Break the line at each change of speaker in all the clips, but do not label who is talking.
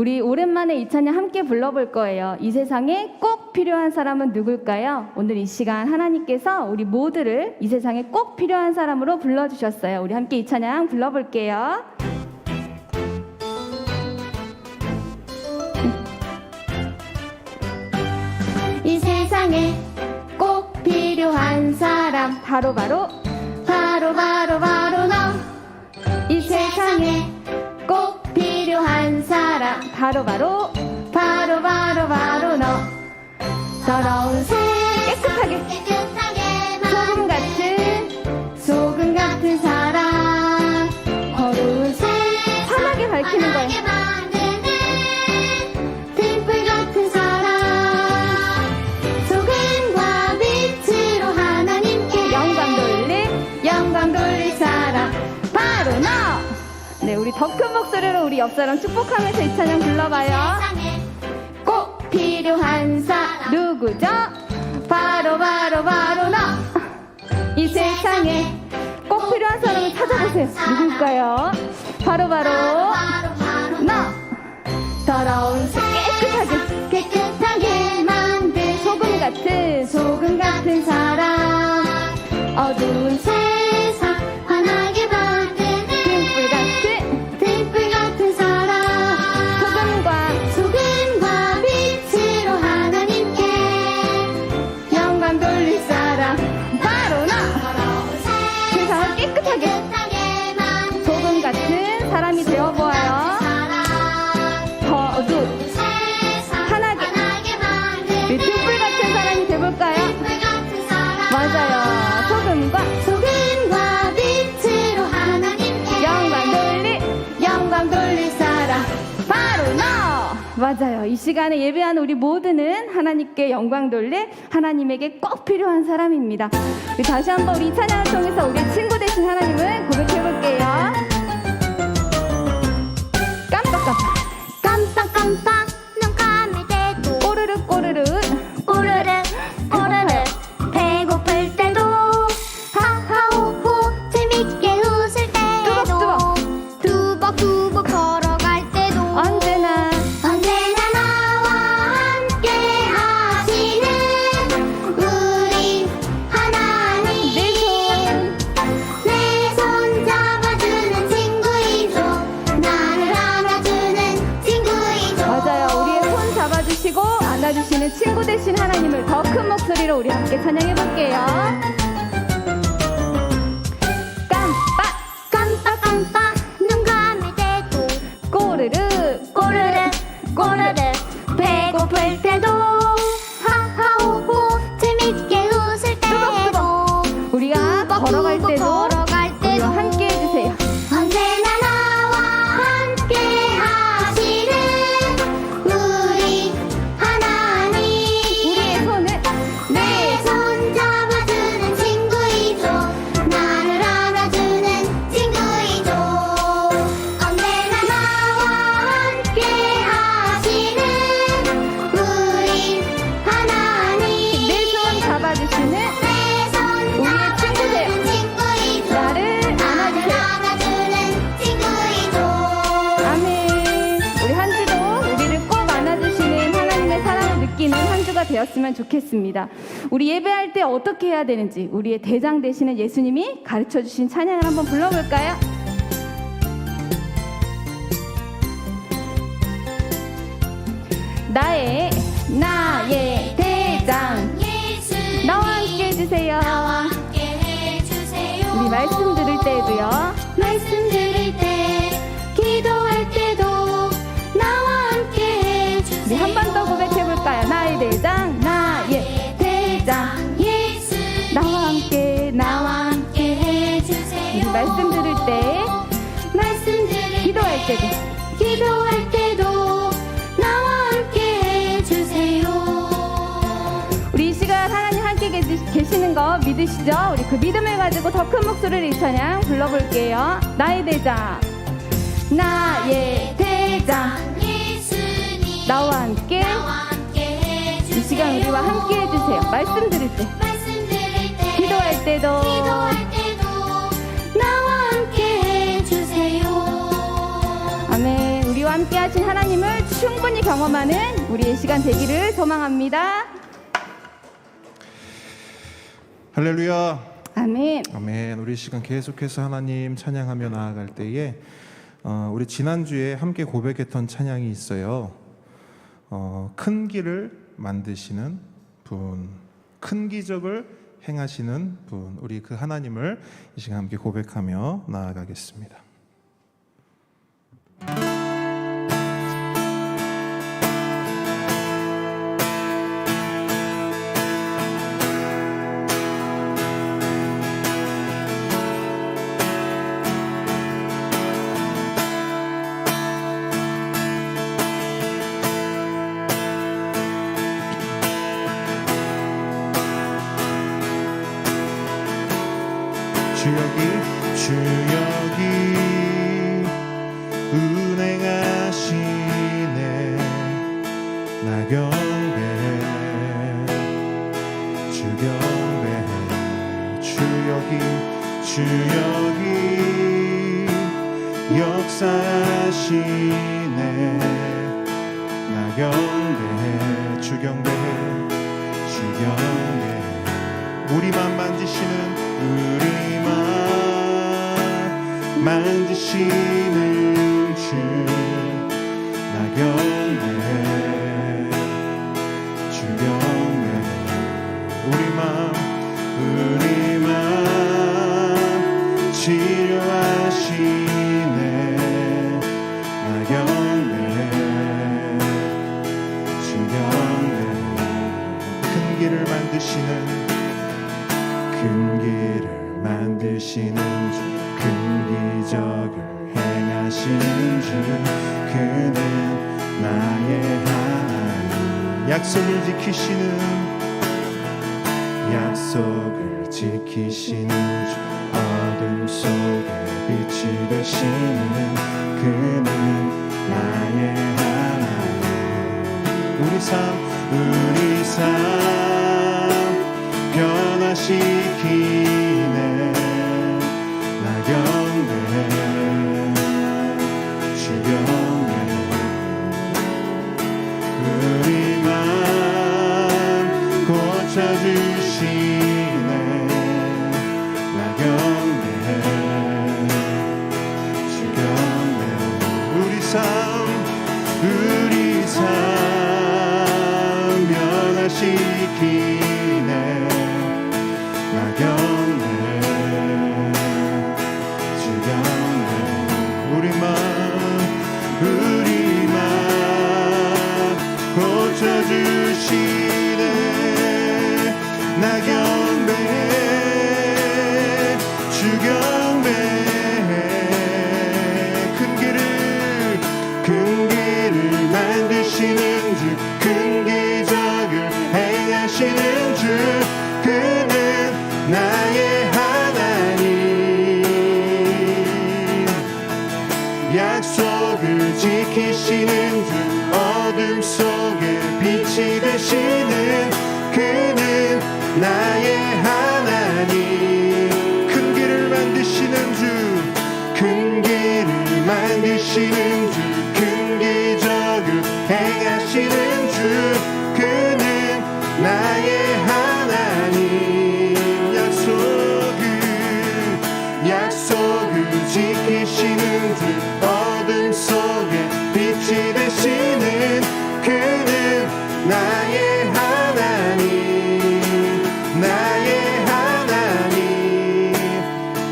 우리 오랜만에 이 찬양 함께 불러볼 거예요. 이 세상에 꼭 필요한 사람은 누굴까요? 오늘 이 시간 하나님께서 우리 모두를 이 세상에 꼭 필요한 사람으로 불러주셨어요. 우리 함께 이 찬양 불러볼게요.
이 세상에 꼭 필요한 사람
바로
너. 이 세상에 꼭 필요한 사람
바로
너. 더러운 새
깨끗하게
소금 같은 사람 어두운 새
환하게 밝히는 거예요.
만드는 등불 같은 사람 소금과 빛으로 하나님께 영광 돌릴 사람
바로 너. 네, 우리 더 큰 목소리로 우리 옆 사람 축복하면서 이 찬양 불러봐요.
세상에 꼭 필요한 사람
누구죠?
바로 너.
이 세상에 꼭 필요한 사람을 찾아보세요. 누굴까요? 바로 너.
더러운 새 깨끗하게 만든
소금 같은
사람 어두운 세상 환하게 만드는 등불 같은 사람 소금과 빛으로 하나님께 영광 돌릴 사람
바로 너.
더러운
세상을 깨끗하게
만든
소금 같은 사람이 되어보아요. 더 어두운
세상
환하게
만드는
우리 등불 같은 사람이 돼볼까요?
등불 같은 사람
맞아요. 소금과
빛으로 하나님께 영광 돌릴 사람
바로 너. 맞아요. 이 시간에 예배하는 우리 모두는 하나님께 영광 돌릴 하나님에게 꼭 필요한 사람입니다. 우리 다시 한번 우리 이 찬양을 통해서 우리 친구 되신 하나님을 고백해볼게요.
깜빡깜빡 눈 감을 때도
꼬르륵
꼬르륵 배고플 때도 하하호호 재밌게 웃을 때도 두벅두벅 걸어갈 때도
언제나
나와 함께 하시는 우리 하나님 내 손 잡아주는 친구이죠 나를 안아주는 친구이죠
맞아요. 우리의 손 잡아주시고 안아주시는 친구 되신 하나님을 더 큰 목소리로 우리 함께 찬양해볼게요.
깜빡깜빡 눈 감을 때도
꼬르륵
꼬르륵 배고플 때도 하하호호 재밌게 웃을 때도
우리가 걸어갈 때도 우리와 함께 해주세요.
언제나 나와 함께 하시는 우리 하나님
우리의 손을
내 손 잡아주는 친구이죠 나를 안아주는 친구이죠 언제나 나와 함께 하시는 우리 하나님
내 손 잡아주시는
내 손
우리의 친구세요.
친구이죠
나를 안아주세요.
안아주는 친구이죠
아멘. 우리 한 주도 우리를 꼭 안아주시는 하나님의 사랑을 느끼는 한 주가 되었으면 좋겠습니다. 우리 예배할 때 어떻게 해야 되는지 우리의 대장 되시는 예수님이 가르쳐주신 찬양을 한번 불러볼까요? 나의 대장
예수
나와 함께 해주세요.
나와 함께 해주세요
우리 말씀 들을 때에도요.
말씀 들을 때 기도할 때도 나와 함께 해주세요
우리 한 번 더 고백해볼까요? 나의 대장
예수
나와 함께
해주세요
우리 말씀 들을 때
말씀 들을
기도할
때
때도
기도할 때도 나와 함께 해주세요
우리 이 시간 하나님 함께 계시는 거 믿으시죠? 우리 그 믿음을 가지고 더 큰 목소리로 이 찬양 불러볼게요. 나의 대장
예수님
나와 함께 이 시간 우리와 함께 해주세요. 말씀 들을 때 기도할 때도
나와 함께 해주세요
아멘. 우리와 함께 하신 하나님을 충분히 경험하는 우리의 시간 되기를 소망합니다.
할렐루야.
아멘.
아멘. 우리 시간 계속해서 하나님 찬양하며 나아갈 때에 우리 지난주에 함께 고백했던 찬양이 있어요. 큰 길을 만드시는 분, 큰 기적을 행하시는 분, 우리 그 하나님을 이 시간 함께 고백하며 나아가겠습니다. 주 여기 운행하시네. 나 경배해 주 경배해. 주 여기 역사하시네. 나 경배해 주 경배해 주 경배해. 우리만 만지시는 우리만 만지시는 주 나 경배해 주 경배해. 우리만 치료하시네. 나 경배해 주 경배해. 큰 길을 만드시는 주, 큰 기적을 행하시는 주, 그는 나의 하나님. 약속을 지키시는 주, 어둠 속에 빛이 되시는 그는 나의 하나님. 우리 삶 변화시키네. 나 경배해 주 경배해. 우리만 고쳐주시네. 나 경배해 주 경배해. 우리 삶 변화시키네. 나 경배해 주 경배해. 우리만 고쳐주시네. 나 경배해 주 경배해. 큰 길을 만드시는 주, 큰 기적을 행하시는 주, 그는 나의 하나님. 약속을 지키시는 주, 어둠 속에 빛이 되시는 그는 나의 하나님. 큰 길을 만드시는 주, 큰 길을 만드시는 주, 큰 기적을 행하시는 주, 그는 나의 하나님. 약속을 지키시는 주, 어둠 속에 빛이 되시는 그는 나의 하나님. 나의 하나님.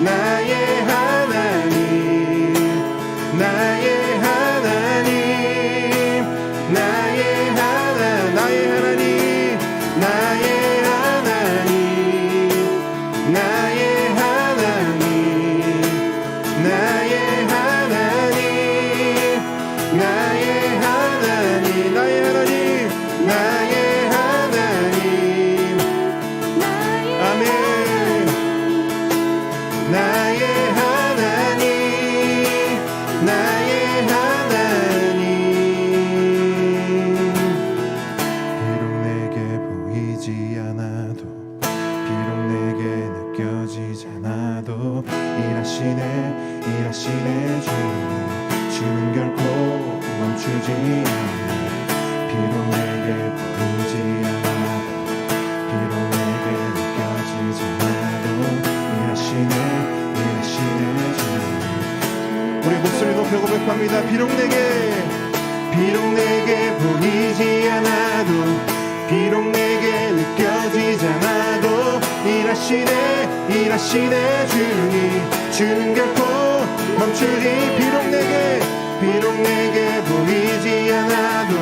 나의 하나님. 나의 하나님. 나의 하나님. 비록 내게 보이지 않아 비록 내게 느껴지지 않아도 일하시네 주님 우리 목소리 높여 고백합니다. 비록 내게 보이지 않아도 비록 내게 느껴지지 않아도 일하시네 주는 결코 멈추지 비록 내게 보이지 않아도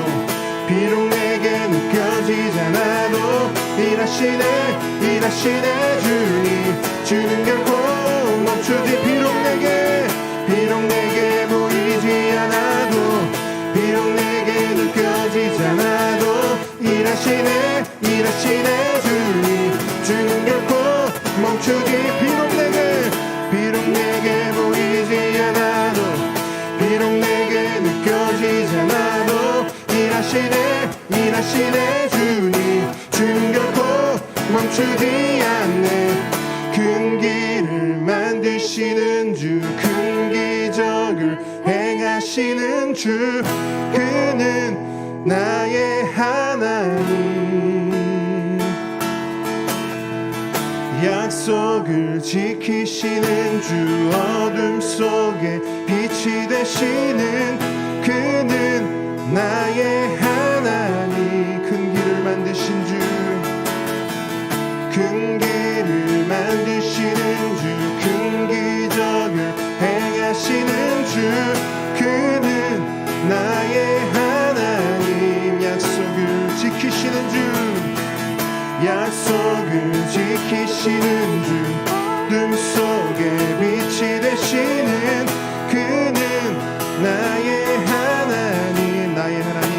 비록 내게 느껴지지 않아도 일하시네 주는 결코 멈추지 비록 내게 보이지 않아도 비록 내게 느껴지지 않아도 일하시네 주는 결코 멈추지 비록 내게 보이지 않아도 비록 내게 느껴지지 않아도 일하시네 주는 결코 멈추지 않네 큰 길을 만드시는 주 큰 기적을 행하시는 주 그는 나의 하나님 약속을 지키시는 주 어둠 속에 빛이 되시는 그는 나의 하나님 큰 길을 만드신 주 큰 길을 만드시는 주 큰 기적을 행하시는 주 그는 나의 하나님 약속을 지키시는 주 어둠 속에 빛이 되시는 그는 나의 하나님 나의 하나님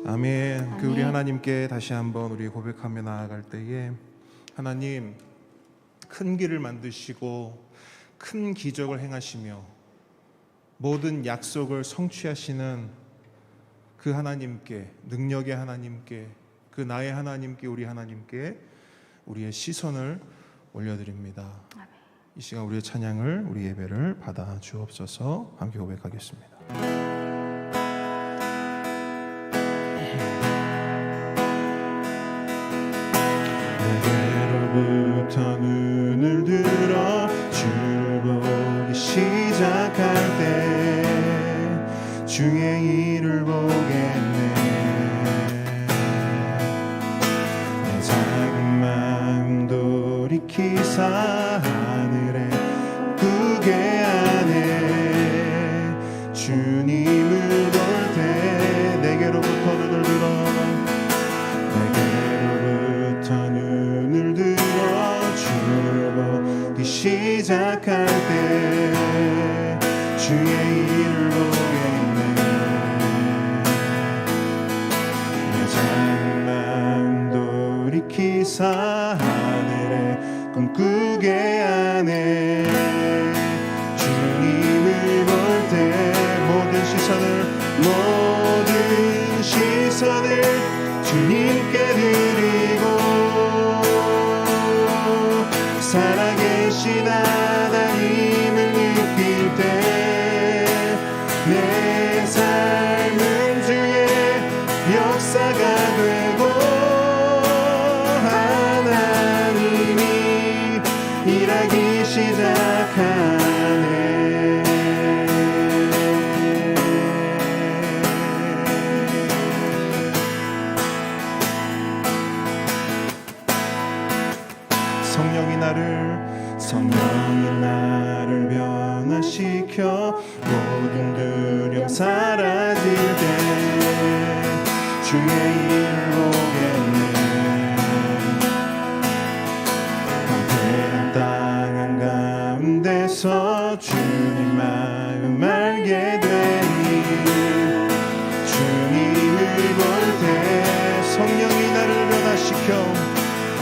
아멘. 그 우리 하나님께 다시 한번 우리 고백하며 나아갈 때에 하나님 큰 길을 만드시고 큰 기적을 행하시며 모든 약속을 성취하시는 그 하나님께 능력의 하나님께 그 나의 하나님께 우리 하나님께 우리의 시선을 올려드립니다. 이 시간 우리의 찬양을 우리 예배를 받아 주옵소서. 함께 고백하겠습니다. 내게로부터 눈을 들어 주를 보기 시작할 때 주의 일을 보겠네. 내 작은 마음 돌이키사 하늘에 구게 하네. 주님을 볼 때 내게로부터 눈을 들어 시작할 때 주의 일을 보겠네. 내 작은 마음 돌이키사 하늘에 꿈꾸게 하네. 주님을 볼 때 모든 시선을 주님께 드리고 살아계신 하나님을 느낄 때 내 삶은 주의 역사가 되고 하나님이 일하기 시작하네. 변화시켜 모든 두려움 사라질 때 주의 이름을 보겠네. 황폐한 땅 한가운데서 주님 마음 알게 되니 주님을 볼 때 성령이 나를 변화시켜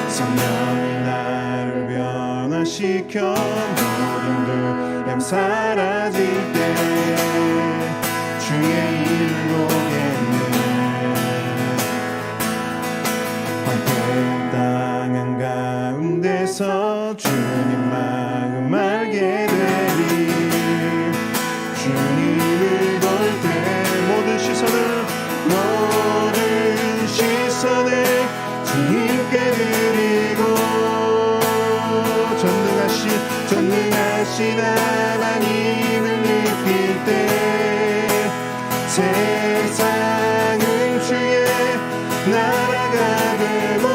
성령이 나를 변화시켜 모든 두려움 사라질 때 주의 이름을 보겠네. 황폐한 땅 한가운데서 주님 마음 알게 되리 주님을 볼 때 모든 시선을 주님께 드리고 전능하신 하나님을 느낄 때 세상은 주의 나라가 되고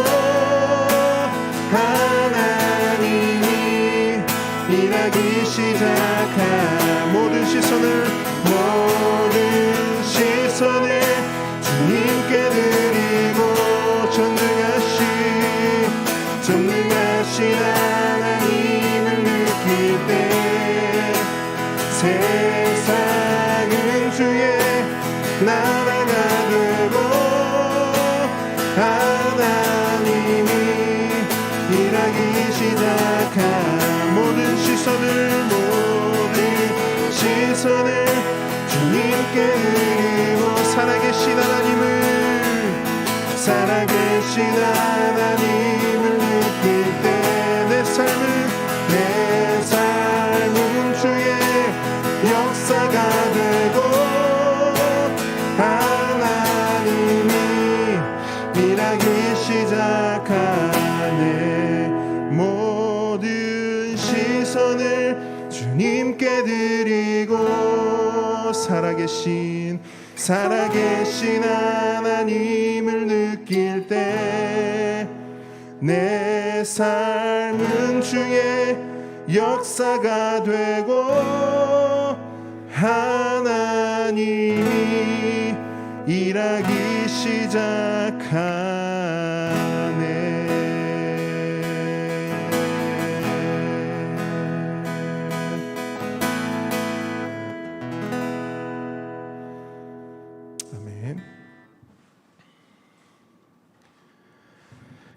하나님이 일하기 시작한 모든 시선을 주님께 드리고 전능하신 하나님을 느낄 때 세상은 주의 나라가 되고 하나님이 일하기 시작한 모든 시선을 주님께 드리고 살아계신 하나님을 느낄 때 내 삶은 주의 역사가 되고 하나님이 일하기 시작하네 모든 시선을 주님께 드리고 살아계신 하나님을 느낄 때 내 삶은 주의 역사가 되고 하나님이 일하기 시작하네.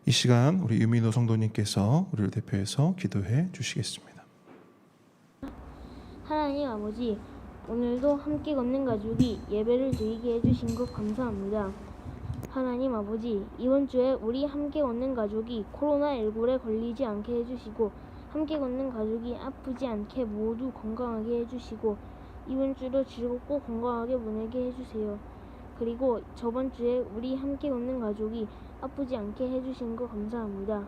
이 시간 우리 유민호 성도님께서 우리를 대표해서 기도해 주시겠습니다.
하나님 아버지, 오늘도 함께 걷는 가족이 예배를 드리게 해주신 것 감사합니다. 하나님 아버지, 이번 주에 우리 함께 걷는 가족이 코로나19에 걸리지 않게 해주시고 함께 걷는 가족이 아프지 않게 모두 건강하게 해주시고 이번 주도 즐겁고 건강하게 보내게 해주세요. 그리고 저번 주에 우리 함께 걷는 가족이 아프지 않게 해주신 거 감사합니다.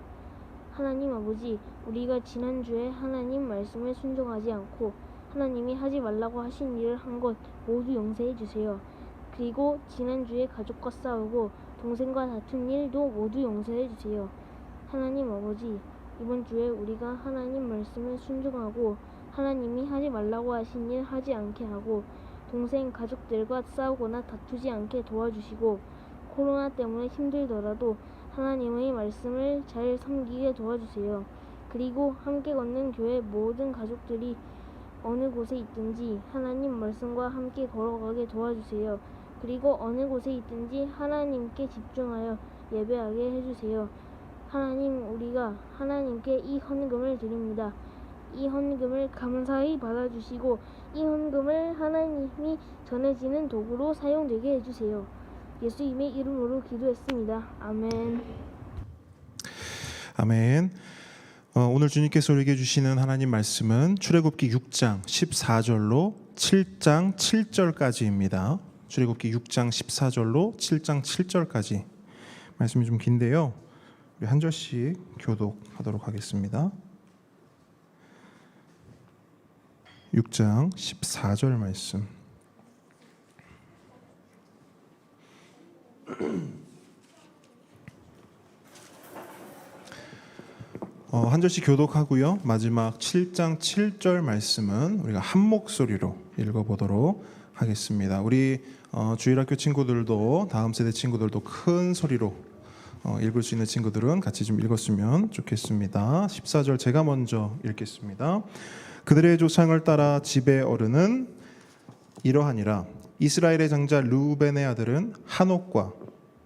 하나님 아버지, 우리가 지난주에 하나님 말씀에 순종하지 않고 하나님이 하지 말라고 하신 일을 한 것 모두 용서해 주세요. 그리고 지난주에 가족과 싸우고 동생과 다툰 일도 모두 용서해 주세요. 하나님 아버지, 이번 주에 우리가 하나님 말씀에 순종하고 하나님이 하지 말라고 하신 일 하지 않게 하고 동생 가족들과 싸우거나 다투지 않게 도와주시고 코로나 때문에 힘들더라도 하나님의 말씀을 잘 섬기게 도와주세요. 그리고 함께 걷는 교회 모든 가족들이 어느 곳에 있든지 하나님 말씀과 함께 걸어가게 도와주세요. 그리고 어느 곳에 있든지 하나님께 집중하여 예배하게 해주세요. 하나님, 우리가 하나님께 이 헌금을 드립니다. 이 헌금을 감사히 받아주시고 이 헌금을 하나님이 전해지는 도구로 사용되게 해주세요. 예수님의 이름으로 기도했습니다. 아멘.
아멘. 오늘 주님께서 우리에게 주시는 하나님 말씀은 출애굽기 6장 14절로 7장 7절까지입니다. 출애굽기 6장 14절로 7장 7절까지 말씀이 좀 긴데요. 우리 한 절씩 교독하도록 하겠습니다. 6장 14절 말씀. 한 절씩 교독하고요. 마지막 7장 7절 말씀은 우리가 한 목소리로 읽어보도록 하겠습니다. 우리 주일학교 친구들도 다음 세대 친구들도 큰 소리로 읽을 수 있는 친구들은 같이 좀 읽었으면 좋겠습니다. 14절 제가 먼저 읽겠습니다. 그들의 조상을 따라 집의 어른은 이러하니라. 이스라엘의 장자 르우벤의 아들은 한옥과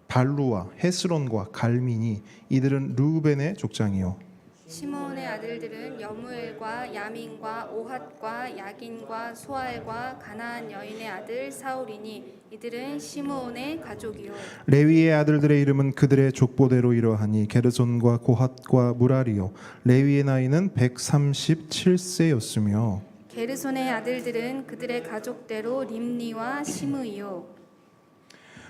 발루와 헤스론과 갈미니 이들은 르우벤의 족장이요.
시므온의 아들들은 여무엘과 야민과 오핫과 야긴과 소알과 가나안 여인의 아들 사울이니 이들은 시므온의 가족이요.
레위의 아들들의 이름은 그들의 족보대로 이러하니 게르손과 고핫과 무라리요. 레위의 나이는 137세였으며
게르손의 아들들은 그들의 가족대로 림니와 시므이요.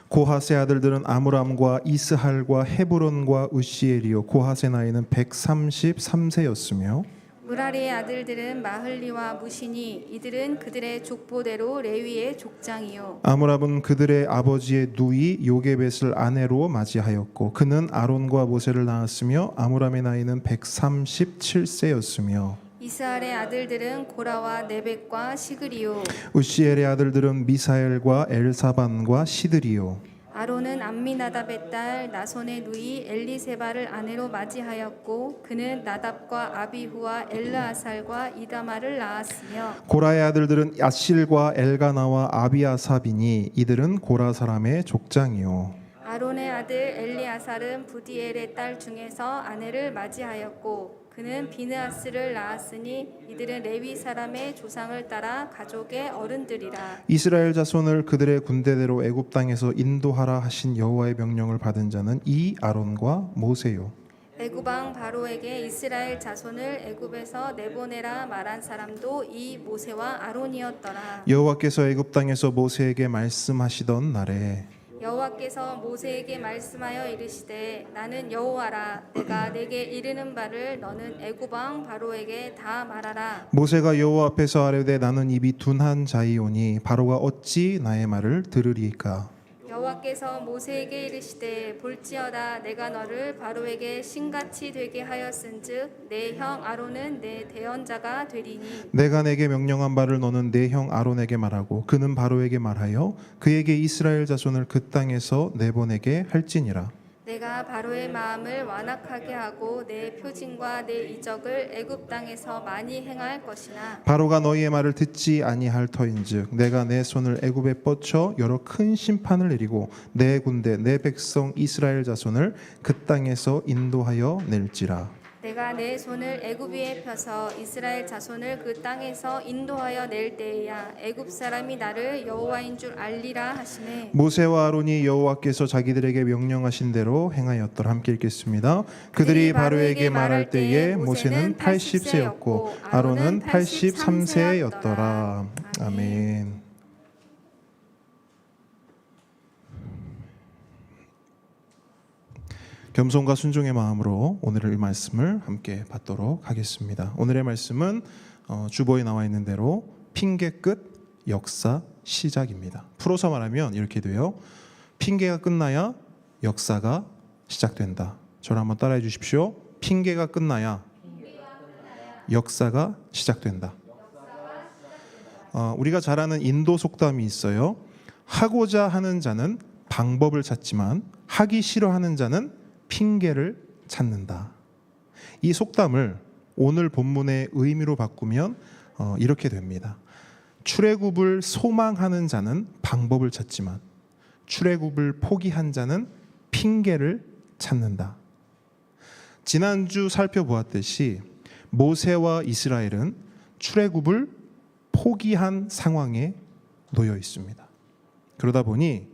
고핫의 아들들은 아므람과 이스할과 헤브론과 우시엘이요. 고핫의 나이는 133세였으며
무라리의 아들들은 마흘리와 무시니 이들은 그들의 족보대로 레위의 족장이요.
아므람은 그들의 아버지의 누이 요게벳을 아내로 맞이하였고 그는 아론과 모세를 낳았으며 아므람의 나이는 137세였으며
이스할의 아들들은 고라와 네벡과 시그리요.
우시엘의 아들들은 미사엘과 엘사반과 시드리요.
아론은 암미나답의 딸 나손의 누이 엘리세바를 아내로 맞이하였고 그는 나답과 아비후와 엘르아살과 이다마를 낳았으며
고라의 아들들은 야실과 엘가나와 아비아삽이니 이들은 고라 사람의 족장이요.
아론의 아들 엘리아살은 부디엘의 딸 중에서 아내를 맞이하였고 그는 비느하스를 낳았으니 이들은 레위 사람의 조상을 따라 가족의 어른들이라.
이스라엘 자손을 그들의 군대대로 애굽 땅에서 인도하라 하신 여호와의 명령을 받은 자는 이 아론과 모세요.
애굽 왕 바로에게 이스라엘 자손을 애굽에서 내보내라 말한 사람도 이 모세와 아론이었더라.
여호와께서 애굽 땅에서 모세에게 말씀하시던 날에
여호와께서 모세에게 말씀하여 이르시되 나는 여호와라 내가 내게 이르는 바를 너는 애굽 왕 바로에게 다 말하라.
모세가 여호와 앞에서 아뢰되 나는 입이 둔한 자이오니 바로가 어찌 나의 말을 들으리까.
여호와께서 모세에게 이르시되 볼지어다 내가 너를 바로에게 신같이 되게 하였은즉 내 형 아론은 내 대언자가 되리니
내가 내게 명령한 바를 너는 내 형 아론에게 말하고 그는 바로에게 말하여 그에게 이스라엘 자손을 그 땅에서 내보내게 할지니라.
내가 바로의 마음을 완악하게 하고 내 표징과 내 이적을 애굽 땅에서 많이 행할 것이나
바로가 너희의 말을 듣지 아니할 터인즉 내가 내 손을 애굽에 뻗쳐 여러 큰 심판을 내리고 내 군대 내 백성 이스라엘 자손을 그 땅에서 인도하여 낼지라.
내가 내 손을 애굽 위에 펴서 이스라엘 자손을 그 땅에서 인도하여 낼 때에야 애굽 사람이 나를 여호와인 줄 알리라 하시매
모세와 아론이 여호와께서 자기들에게 명령하신 대로 행하였더라. 함께 읽겠습니다. 그들이 바로에게 말할 때에 모세는 80세였고 아론은 83세였더라. 아멘. 겸손과 순종의 마음으로 오늘의 말씀을 함께 받도록 하겠습니다. 오늘의 말씀은 주보에 나와 있는 대로 핑계 끝 역사 시작입니다. 풀어서 말하면 이렇게 돼요. 핑계가 끝나야 역사가 시작된다. 저를 한번 따라해 주십시오. 핑계가 끝나야 역사가 시작된다. 우리가 잘 아는 인도 속담이 있어요. 하고자 하는 자는 방법을 찾지만 하기 싫어하는 자는 핑계를 찾는다. 이 속담을 오늘 본문의 의미로 바꾸면 이렇게 됩니다. 출애굽을 소망하는 자는 방법을 찾지만 출애굽을 포기한 자는 핑계를 찾는다. 지난주 살펴보았듯이 모세와 이스라엘은 출애굽을 포기한 상황에 놓여 있습니다. 그러다 보니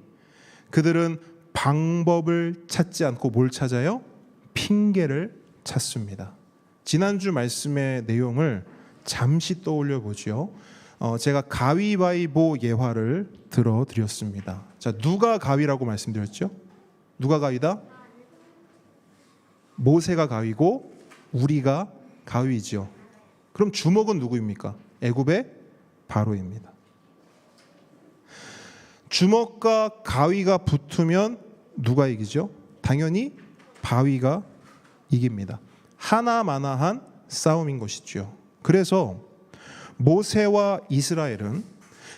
그들은 방법을 찾지 않고 뭘 찾아요? 핑계를 찾습니다. 지난주 말씀의 내용을 잠시 떠올려 보죠. 제가 가위바위보 예화를 들어드렸습니다. 자, 누가 가위라고 말씀드렸죠? 누가 가위다? 모세가 가위고 우리가 가위죠. 그럼 주먹은 누구입니까? 애굽의 바로입니다. 주먹과 가위가 붙으면 누가 이기죠? 당연히 바위가 이깁니다. 하나마나한 싸움인 것이죠. 그래서 모세와 이스라엘은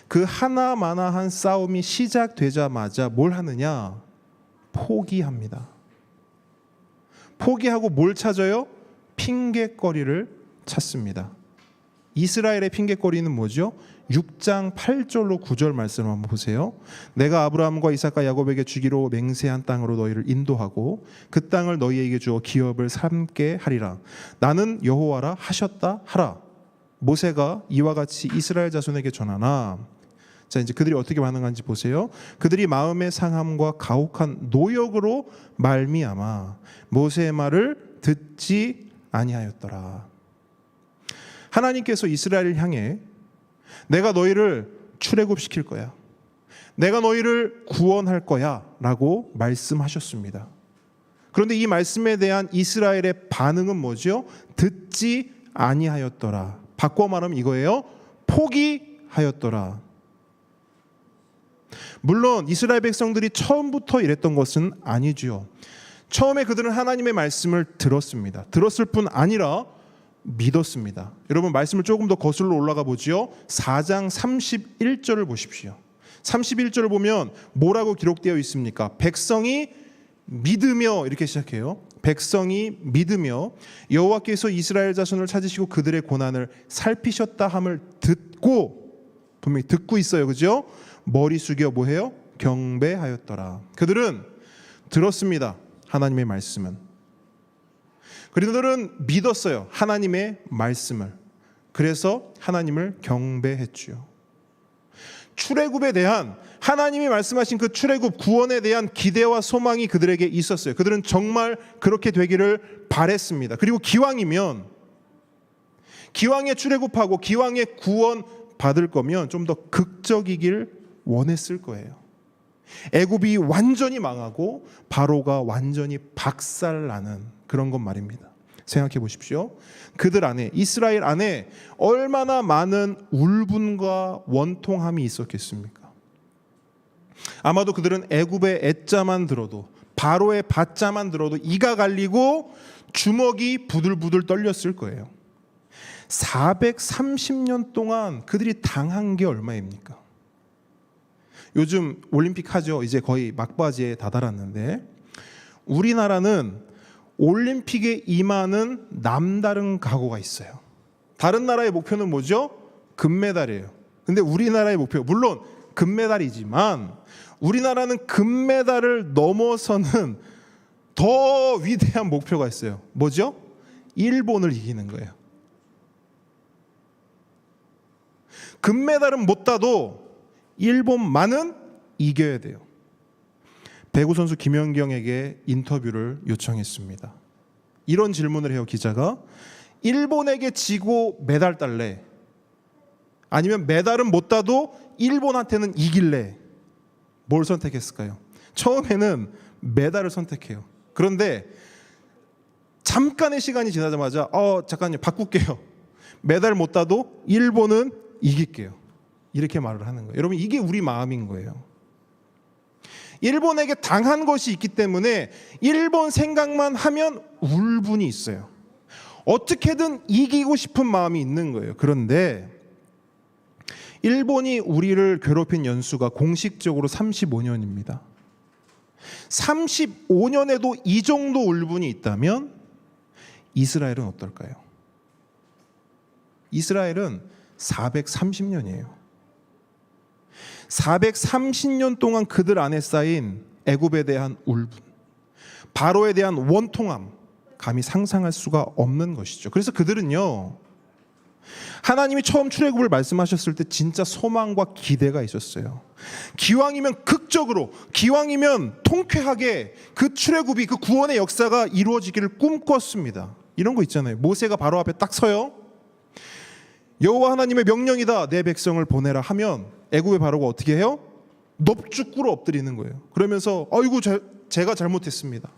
그 하나마나한 싸움이 시작되자마자 뭘 하느냐? 포기합니다. 포기하고 뭘 찾아요? 핑계거리를 찾습니다. 이스라엘의 핑계거리는 뭐죠? 6장 8절로 9절 말씀을 한번 보세요. 내가 아브라함과 이삭과 야곱에게 주기로 맹세한 땅으로 너희를 인도하고 그 땅을 너희에게 주어 기업을 삼게 하리라. 나는 여호와라 하셨다 하라. 모세가 이와 같이 이스라엘 자손에게 전하나. 자, 이제 그들이 어떻게 반응하는지 보세요. 그들이 마음의 상함과 가혹한 노역으로 말미암아 모세의 말을 듣지 아니하였더라. 하나님께서 이스라엘을 향해 내가 너희를 출애굽시킬 거야, 내가 너희를 구원할 거야 라고 말씀하셨습니다. 그런데 이 말씀에 대한 이스라엘의 반응은 뭐죠? 듣지 아니하였더라. 바꿔 말하면 이거예요. 포기하였더라. 물론 이스라엘 백성들이 처음부터 이랬던 것은 아니지요. 처음에 그들은 하나님의 말씀을 들었습니다. 들었을 뿐 아니라 믿었습니다. 여러분, 말씀을 조금 더 거슬러 올라가 보지요. 4장 31절을 보십시오. 31절을 보면 뭐라고 기록되어 있습니까? 백성이 믿으며, 이렇게 시작해요. 백성이 믿으며 여호와께서 이스라엘 자손을 찾으시고 그들의 고난을 살피셨다 함을 듣고, 분명히 듣고 있어요, 그죠? 머리 숙여 뭐해요? 경배하였더라. 그들은 들었습니다. 하나님의 말씀은. 그들은 믿었어요. 하나님의 말씀을. 그래서 하나님을 경배했지요. 출애굽에 대한, 하나님이 말씀하신 그 출애굽 구원에 대한 기대와 소망이 그들에게 있었어요. 그들은 정말 그렇게 되기를 바랬습니다. 그리고 기왕이면, 기왕에 출애굽하고 기왕에 구원 받을 거면 좀 더 극적이길 원했을 거예요. 애굽이 완전히 망하고 바로가 완전히 박살나는 그런 것 말입니다. 생각해 보십시오. 그들 안에, 이스라엘 안에 얼마나 많은 울분과 원통함이 있었겠습니까? 아마도 그들은 애굽의 애자만 들어도, 바로의 밭자만 들어도 이가 갈리고 주먹이 부들부들 떨렸을 거예요. 430년 동안 그들이 당한 게 얼마입니까? 요즘 올림픽 하죠. 이제 거의 막바지에 다다랐는데, 우리나라는 올림픽에 임하는 남다른 각오가 있어요. 다른 나라의 목표는 뭐죠? 금메달이에요. 근데 우리나라의 목표, 물론 금메달이지만 우리나라는 금메달을 넘어서는 더 위대한 목표가 있어요. 뭐죠? 일본을 이기는 거예요. 금메달은 못 따도 일본만은 이겨야 돼요. 배구 선수 김연경에게 인터뷰를 요청했습니다. 이런 질문을 해요, 기자가. 일본에게 지고 메달 딸래? 아니면 메달은 못 따도 일본한테는 이길래? 뭘 선택했을까요? 처음에는 메달을 선택해요. 그런데 잠깐의 시간이 지나자마자 잠깐요, 바꿀게요. 메달 못 따도 일본은 이길게요. 이렇게 말을 하는 거예요. 여러분, 이게 우리 마음인 거예요. 일본에게 당한 것이 있기 때문에 일본 생각만 하면 울분이 있어요. 어떻게든 이기고 싶은 마음이 있는 거예요. 그런데 일본이 우리를 괴롭힌 연수가 공식적으로 35년입니다. 35년에도 이 정도 울분이 있다면 이스라엘은 어떨까요? 이스라엘은 430년이에요. 430년 동안 그들 안에 쌓인 애굽에 대한 울분, 바로에 대한 원통함, 감히 상상할 수가 없는 것이죠. 그래서 그들은요, 하나님이 처음 출애굽을 말씀하셨을 때 진짜 소망과 기대가 있었어요. 기왕이면 극적으로, 기왕이면 통쾌하게 그 출애굽이, 그 구원의 역사가 이루어지기를 꿈꿨습니다. 이런 거 있잖아요. 모세가 바로 앞에 딱 서요. 여호와 하나님의 명령이다, 내 백성을 보내라 하면 애굽의 바로가 어떻게 해요? 넙죽 꿇어 엎드리는 거예요. 그러면서 아이고, 제가 잘못했습니다.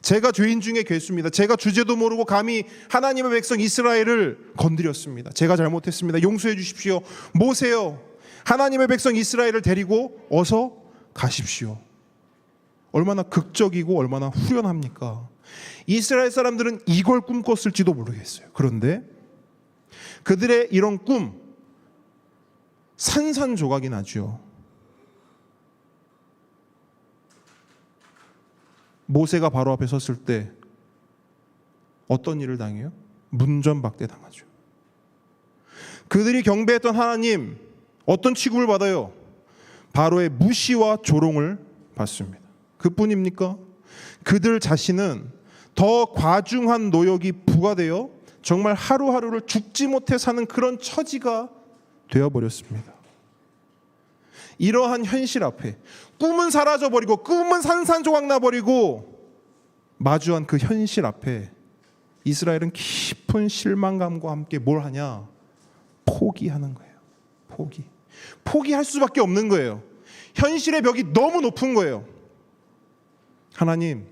제가 죄인 중에 괴수입니다. 제가 주제도 모르고 감히 하나님의 백성 이스라엘을 건드렸습니다. 제가 잘못했습니다. 용서해 주십시오. 모세요, 하나님의 백성 이스라엘을 데리고 어서 가십시오. 얼마나 극적이고 얼마나 후련합니까? 이스라엘 사람들은 이걸 꿈꿨을지도 모르겠어요. 그런데 그들의 이런 꿈 산산조각이 나죠. 모세가 바로 앞에 섰을 때 어떤 일을 당해요? 문전박대 당하죠. 그들이 경배했던 하나님 어떤 취급을 받아요? 바로의 무시와 조롱을 받습니다. 그뿐입니까? 그들 자신은 더 과중한 노역이 부과되어 정말 하루하루를 죽지 못해 사는 그런 처지가 되어버렸습니다. 이러한 현실 앞에 꿈은 사라져버리고 꿈은 산산조각 나버리고 마주한 그 현실 앞에 이스라엘은 깊은 실망감과 함께 뭘 하냐? 포기하는 거예요. 포기할 수밖에 없는 거예요. 현실의 벽이 너무 높은 거예요. 하나님,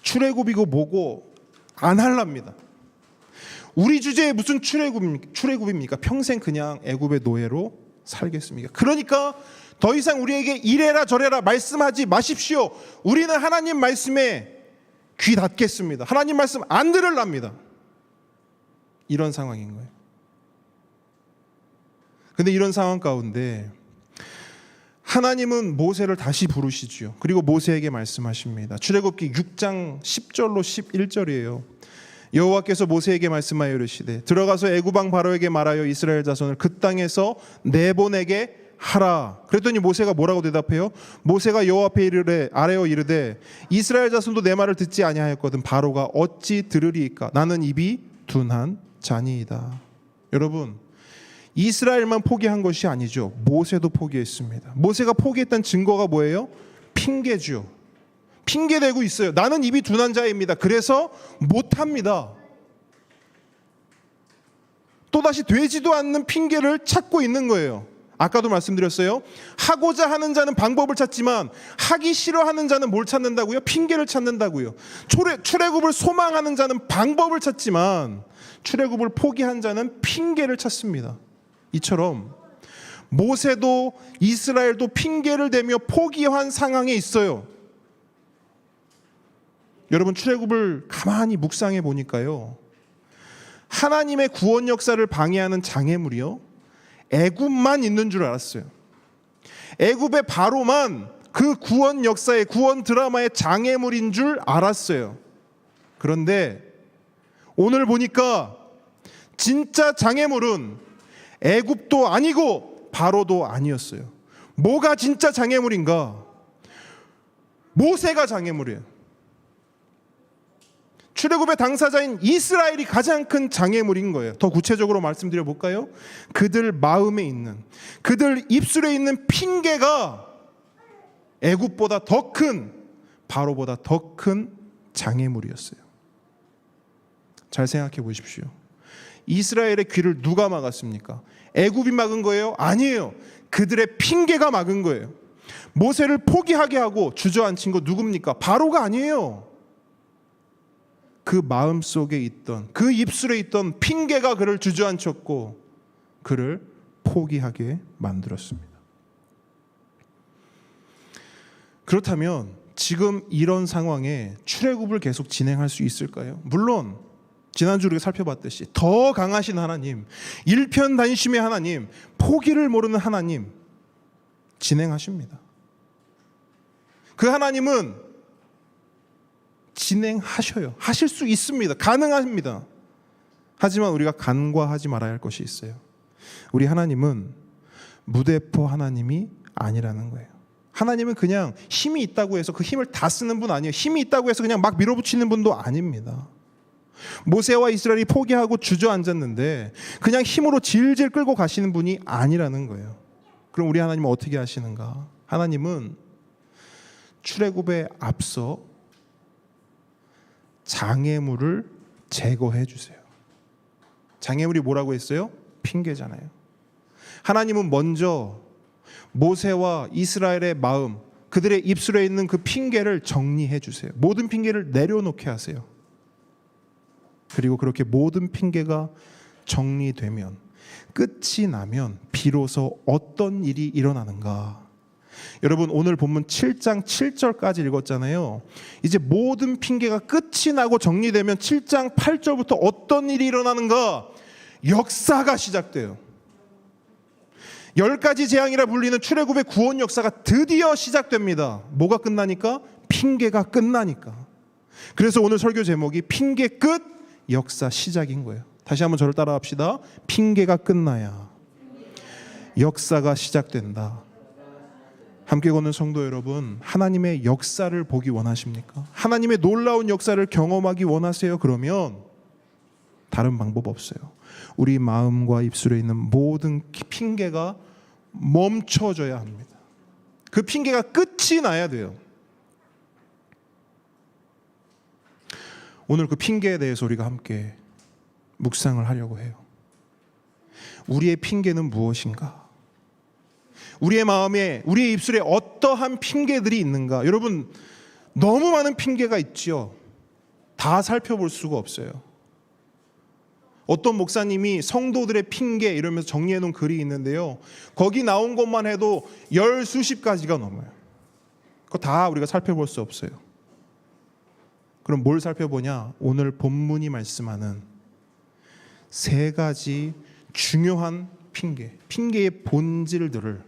출애굽이고 뭐고 안 할랍니다. 우리 주제에 무슨 출애굽입니까? 평생 그냥 애굽의 노예로 살겠습니까? 그러니까 더 이상 우리에게 이래라 저래라 말씀하지 마십시오. 우리는 하나님 말씀에 귀 닫겠습니다. 하나님 말씀 안 들으랍니다. 이런 상황인 거예요. 근데 이런 상황 가운데 하나님은 모세를 다시 부르시죠. 그리고 모세에게 말씀하십니다. 출애굽기 6장 10절로 11절이에요. 여호와께서 모세에게 말씀하여 이르시되 들어가서 애굽 왕 바로에게 말하여 이스라엘 자손을 그 땅에서 내보내게 하라. 그랬더니 모세가 뭐라고 대답해요? 모세가 여호와 앞에 아뢰어 이르되 이스라엘 자손도 내 말을 듣지 아니하였거든 바로가 어찌 들으리이까? 나는 입이 둔한 자니이다. 여러분, 이스라엘만 포기한 것이 아니죠. 모세도 포기했습니다. 모세가 포기했던 증거가 뭐예요? 핑계죠. 핑계대고 있어요. 나는 입이 둔한 자입니다. 그래서 못합니다. 또다시 되지도 않는 핑계를 찾고 있는 거예요. 아까도 말씀드렸어요. 하고자 하는 자는 방법을 찾지만 하기 싫어하는 자는 뭘 찾는다고요? 핑계를 찾는다고요. 출애굽을 소망하는 자는 방법을 찾지만 출애굽을 포기한 자는 핑계를 찾습니다. 이처럼 모세도 이스라엘도 핑계를 대며 포기한 상황에 있어요. 여러분, 출애굽을 가만히 묵상해 보니까요, 하나님의 구원 역사를 방해하는 장애물이요, 애굽만 있는 줄 알았어요. 애굽의 바로만 그 구원 역사의 구원 드라마의 장애물인 줄 알았어요. 그런데 오늘 보니까 진짜 장애물은 애굽도 아니고 바로도 아니었어요. 뭐가 진짜 장애물인가? 모세가 장애물이에요. 출애굽의 당사자인 이스라엘이 가장 큰 장애물인 거예요. 더 구체적으로 말씀드려 볼까요? 그들 마음에 있는, 그들 입술에 있는 핑계가 애굽보다 더 큰, 바로보다 더 큰 장애물이었어요. 잘 생각해 보십시오. 이스라엘의 귀를 누가 막았습니까? 애굽이 막은 거예요? 아니에요. 그들의 핑계가 막은 거예요. 모세를 포기하게 하고 주저앉힌 거 누굽니까? 바로가 아니에요. 그 마음속에 있던, 그 입술에 있던 핑계가 그를 주저앉혔고 그를 포기하게 만들었습니다. 그렇다면 지금 이런 상황에 출애굽을 계속 진행할 수 있을까요? 물론 지난주 우리가 살펴봤듯이 더 강하신 하나님, 일편단심의 하나님, 포기를 모르는 하나님 진행하십니다. 그 하나님은 진행하셔요. 하실 수 있습니다. 가능합니다. 하지만 우리가 간과하지 말아야 할 것이 있어요. 우리 하나님은 무대포 하나님이 아니라는 거예요. 하나님은 그냥 힘이 있다고 해서 그 힘을 다 쓰는 분 아니에요. 힘이 있다고 해서 그냥 막 밀어붙이는 분도 아닙니다. 모세와 이스라엘이 포기하고 주저앉았는데 그냥 힘으로 질질 끌고 가시는 분이 아니라는 거예요. 그럼 우리 하나님은 어떻게 하시는가? 하나님은 출애굽에 앞서 장애물을 제거해 주세요. 장애물이 뭐라고 했어요? 핑계잖아요. 하나님은 먼저 모세와 이스라엘의 마음, 그들의 입술에 있는 그 핑계를 정리해 주세요. 모든 핑계를 내려놓게 하세요. 그리고 그렇게 모든 핑계가 정리되면, 끝이 나면 비로소 어떤 일이 일어나는가? 여러분 오늘 본문 7장 7절까지 읽었잖아요. 이제 모든 핑계가 끝이 나고 정리되면 7장 8절부터 어떤 일이 일어나는가? 역사가 시작돼요. 10가지 재앙이라 불리는 출애굽의 구원 역사가 드디어 시작됩니다. 뭐가 끝나니까? 핑계가 끝나니까. 그래서 오늘 설교 제목이 핑계 끝, 역사 시작인 거예요. 다시 한번 저를 따라합시다. 핑계가 끝나야 역사가 시작된다. 함께 걷는 성도 여러분, 하나님의 역사를 보기 원하십니까? 하나님의 놀라운 역사를 경험하기 원하세요? 그러면 다른 방법 없어요. 우리 마음과 입술에 있는 모든 핑계가 멈춰져야 합니다. 그 핑계가 끝이 나야 돼요. 오늘 그 핑계에 대해서 우리가 함께 묵상을 하려고 해요. 우리의 핑계는 무엇인가? 우리의 마음에, 우리의 입술에 어떠한 핑계들이 있는가? 여러분, 너무 많은 핑계가 있지요. 다 살펴볼 수가 없어요. 어떤 목사님이 성도들의 핑계 이러면서 정리해 놓은 글이 있는데요. 거기 나온 것만 해도 10수십 가지가 넘어요. 그거 다 우리가 살펴볼 수 없어요. 그럼 뭘 살펴보냐? 오늘 본문이 말씀하는 3가지 중요한 핑계의 본질들을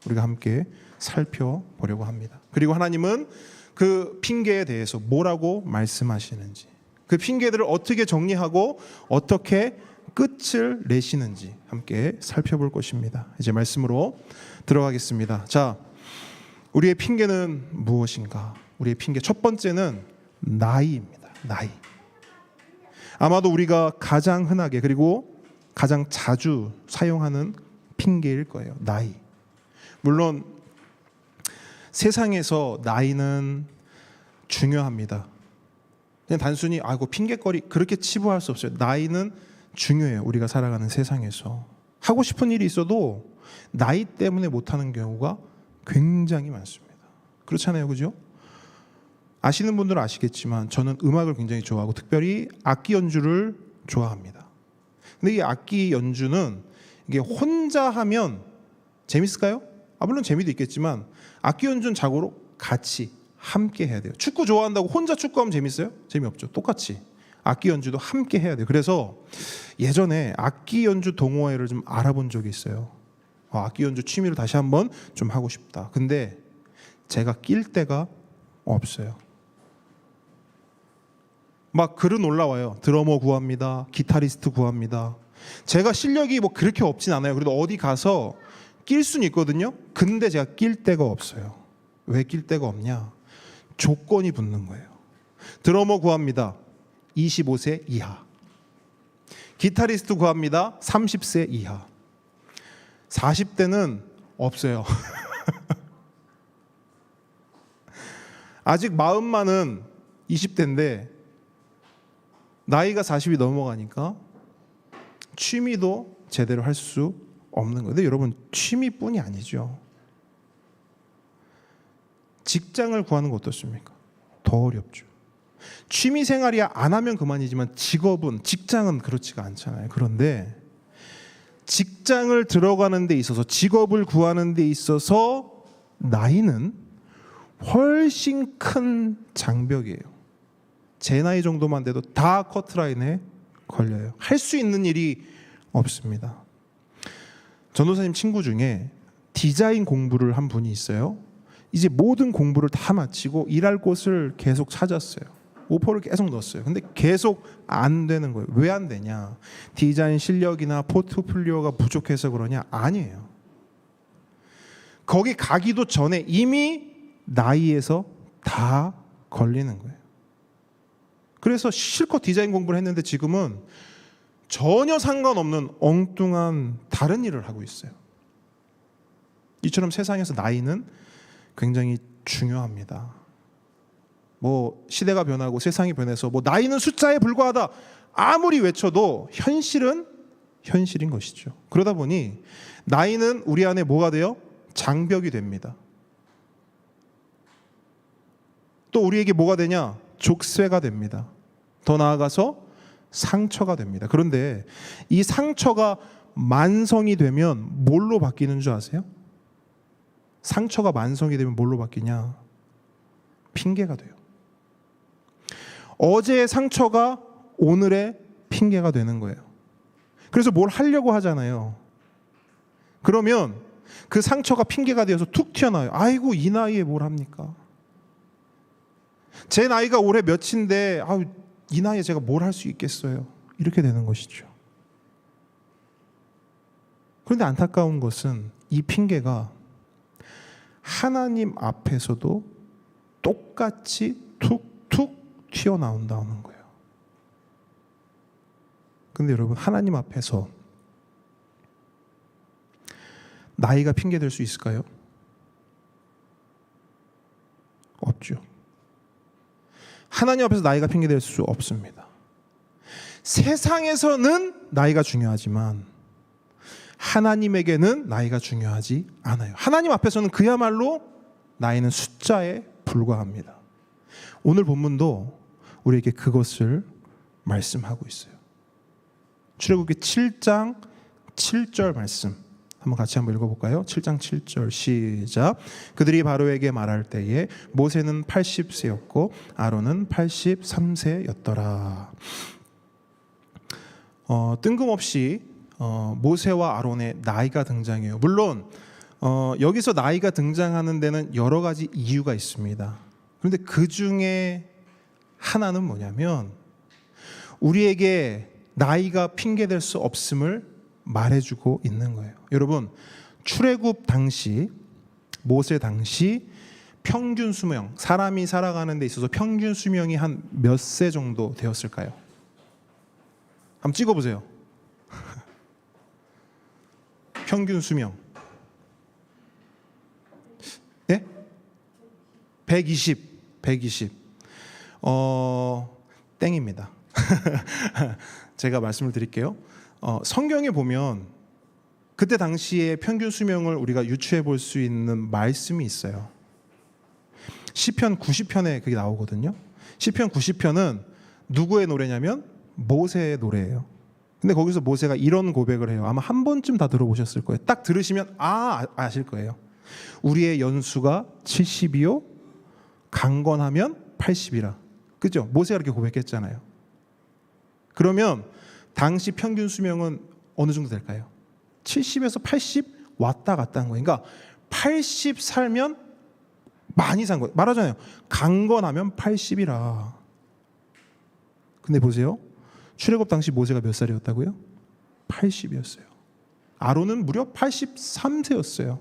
우리가 함께 살펴보려고 합니다. 그리고 하나님은 그 핑계에 대해서 뭐라고 말씀하시는지, 그 핑계들을 어떻게 정리하고 어떻게 끝을 내시는지 함께 살펴볼 것입니다. 이제 말씀으로 들어가겠습니다. 자, 우리의 핑계는 무엇인가? 우리의 핑계 첫 번째는 나이입니다. 나이. 아마도 우리가 가장 흔하게 그리고 가장 자주 사용하는 핑계일 거예요. 나이. 물론 세상에서 나이는 중요합니다. 그냥 단순히 아이고 핑계거리 그렇게 치부할 수 없어요. 나이는 중요해요. 우리가 살아가는 세상에서 하고 싶은 일이 있어도 나이 때문에 못하는 경우가 굉장히 많습니다. 그렇잖아요, 그죠? 아시는 분들은 아시겠지만 저는 음악을 굉장히 좋아하고 특별히 악기 연주를 좋아합니다. 근데 이 악기 연주는 이게 혼자 하면 재밌을까요? 물론 재미도 있겠지만 악기 연주는 자고로 같이 함께 해야 돼요. 축구 좋아한다고 혼자 축구하면 재밌어요? 재미없죠. 똑같이 악기 연주도 함께 해야 돼요. 그래서 예전에 악기 연주 동호회를 좀 알아본 적이 있어요. 악기 연주 취미를 다시 한번 좀 하고 싶다. 근데 제가 낄 데가 없어요. 막 글은 올라와요. 드러머 구합니다. 기타리스트 구합니다. 제가 실력이 뭐 그렇게 없진 않아요. 그래도 어디 가서 낄 수는 있거든요. 근데 제가 낄 데가 없어요. 왜 낄 데가 없냐? 조건이 붙는 거예요. 드러머 구합니다. 25세 이하. 기타리스트 구합니다. 30세 이하. 40대는 없어요. 아직 마음만은 20대인데 나이가 40이 넘어가니까 취미도 제대로 할 수 없는 거예요. 근데 여러분 취미뿐이 아니죠. 직장을 구하는 거 어떻습니까? 더 어렵죠. 취미 생활이야 안 하면 그만이지만 직장은 그렇지가 않잖아요. 그런데 직장을 들어가는 데 있어서 직업을 구하는 데 있어서 나이는 훨씬 큰 장벽이에요. 제 나이 정도만 돼도 다 커트라인에 걸려요. 할 수 있는 일이 없습니다. 전도사님 친구 중에 디자인 공부를 한 분이 있어요. 이제 모든 공부를 다 마치고 일할 곳을 계속 찾았어요. 오퍼를 계속 넣었어요. 근데 계속 안 되는 거예요. 왜 안 되냐? 디자인 실력이나 포트폴리오가 부족해서 그러냐? 아니에요. 거기 가기도 전에 이미 나이에서 다 걸리는 거예요. 그래서 실컷 디자인 공부를 했는데 지금은 전혀 상관없는 엉뚱한 다른 일을 하고 있어요. 이처럼 세상에서 나이는 굉장히 중요합니다. 뭐 시대가 변하고 세상이 변해서 뭐 나이는 숫자에 불과하다 아무리 외쳐도 현실은 현실인 것이죠. 그러다 보니 나이는 우리 안에 뭐가 돼요? 장벽이 됩니다. 또 우리에게 뭐가 되냐? 족쇄가 됩니다. 더 나아가서 상처가 됩니다. 그런데 이 상처가 만성이 되면 뭘로 바뀌는 줄 아세요? 상처가 만성이 되면 뭘로 바뀌냐? 핑계가 돼요. 어제의 상처가 오늘의 핑계가 되는 거예요. 그래서 뭘 하려고 하잖아요. 그러면 그 상처가 핑계가 되어서 툭 튀어나와요. 아이고, 이 나이에 뭘 합니까? 제 나이가 올해 몇인데 이 나이에 제가 뭘 할 수 있겠어요? 이렇게 되는 것이죠. 그런데 안타까운 것은 이 핑계가 하나님 앞에서도 똑같이 툭툭 튀어나온다는 거예요. 근데 여러분, 하나님 앞에서 나이가 핑계 될 수 있을까요? 없죠. 하나님 앞에서 나이가 핑계 될 수 없습니다. 세상에서는 나이가 중요하지만 하나님에게는 나이가 중요하지 않아요. 하나님 앞에서는 그야말로 나이는 숫자에 불과합니다. 오늘 본문도 우리에게 그것을 말씀하고 있어요. 출애굽기 7장 7절 말씀 한번 같이 한번 읽어볼까요? 7장 7절 시작. 그들이 바로에게 말할 때에 모세는 80세였고 아론은 83세였더라. 뜬금없이 모세와 아론의 나이가 등장해요. 물론 여기서 나이가 등장하는 데는 여러 가지 이유가 있습니다. 그런데 그 중에 하나는 뭐냐면 우리에게 나이가 핑계될 수 없음을 말해주고 있는 거예요. 여러분, 출애굽 당시, 모세 당시 평균 수명, 사람이 살아가는 데 있어서 평균 수명이 한 몇 세 정도 되었을까요? 한번 찍어보세요. 평균 수명. 네? 120. 땡입니다. 제가 말씀을 드릴게요. 성경에 보면 그때 당시에 평균 수명을 우리가 유추해 볼 수 있는 말씀이 있어요. 시편 90편에 그게 나오거든요. 시편 90편은 누구의 노래냐면 모세의 노래예요. 근데 거기서 모세가 이런 고백을 해요. 아마 한 번쯤 다 들어보셨을 거예요. 딱 들으시면 아실 거예요. 우리의 연수가 70이요 강건하면 80이라. 그죠? 모세가 이렇게 고백했잖아요. 그러면 당시 평균 수명은 어느 정도 될까요? 70에서 80 왔다 갔다 한 거예요. 그러니까 80 살면 많이 산 거예요. 말하잖아요. 강건하면 80이라. 근데 보세요. 출애굽 당시 모세가 몇 살이었다고요? 80이었어요. 아론은 무려 83세였어요.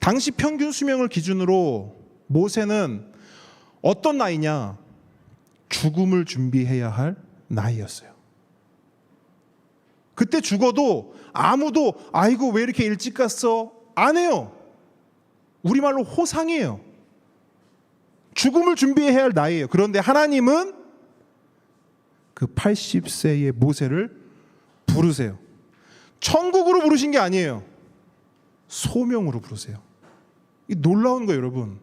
당시 평균 수명을 기준으로 모세는 어떤 나이냐? 죽음을 준비해야 할 나이였어요. 그때 죽어도 아무도 아이고 왜 이렇게 일찍 갔어? 안 해요. 우리말로 호상이에요. 죽음을 준비해야 할 나이예요. 그런데 하나님은 그 80세의 모세를 부르세요. 천국으로 부르신 게 아니에요. 소명으로 부르세요. 이 놀라운 거예요, 여러분.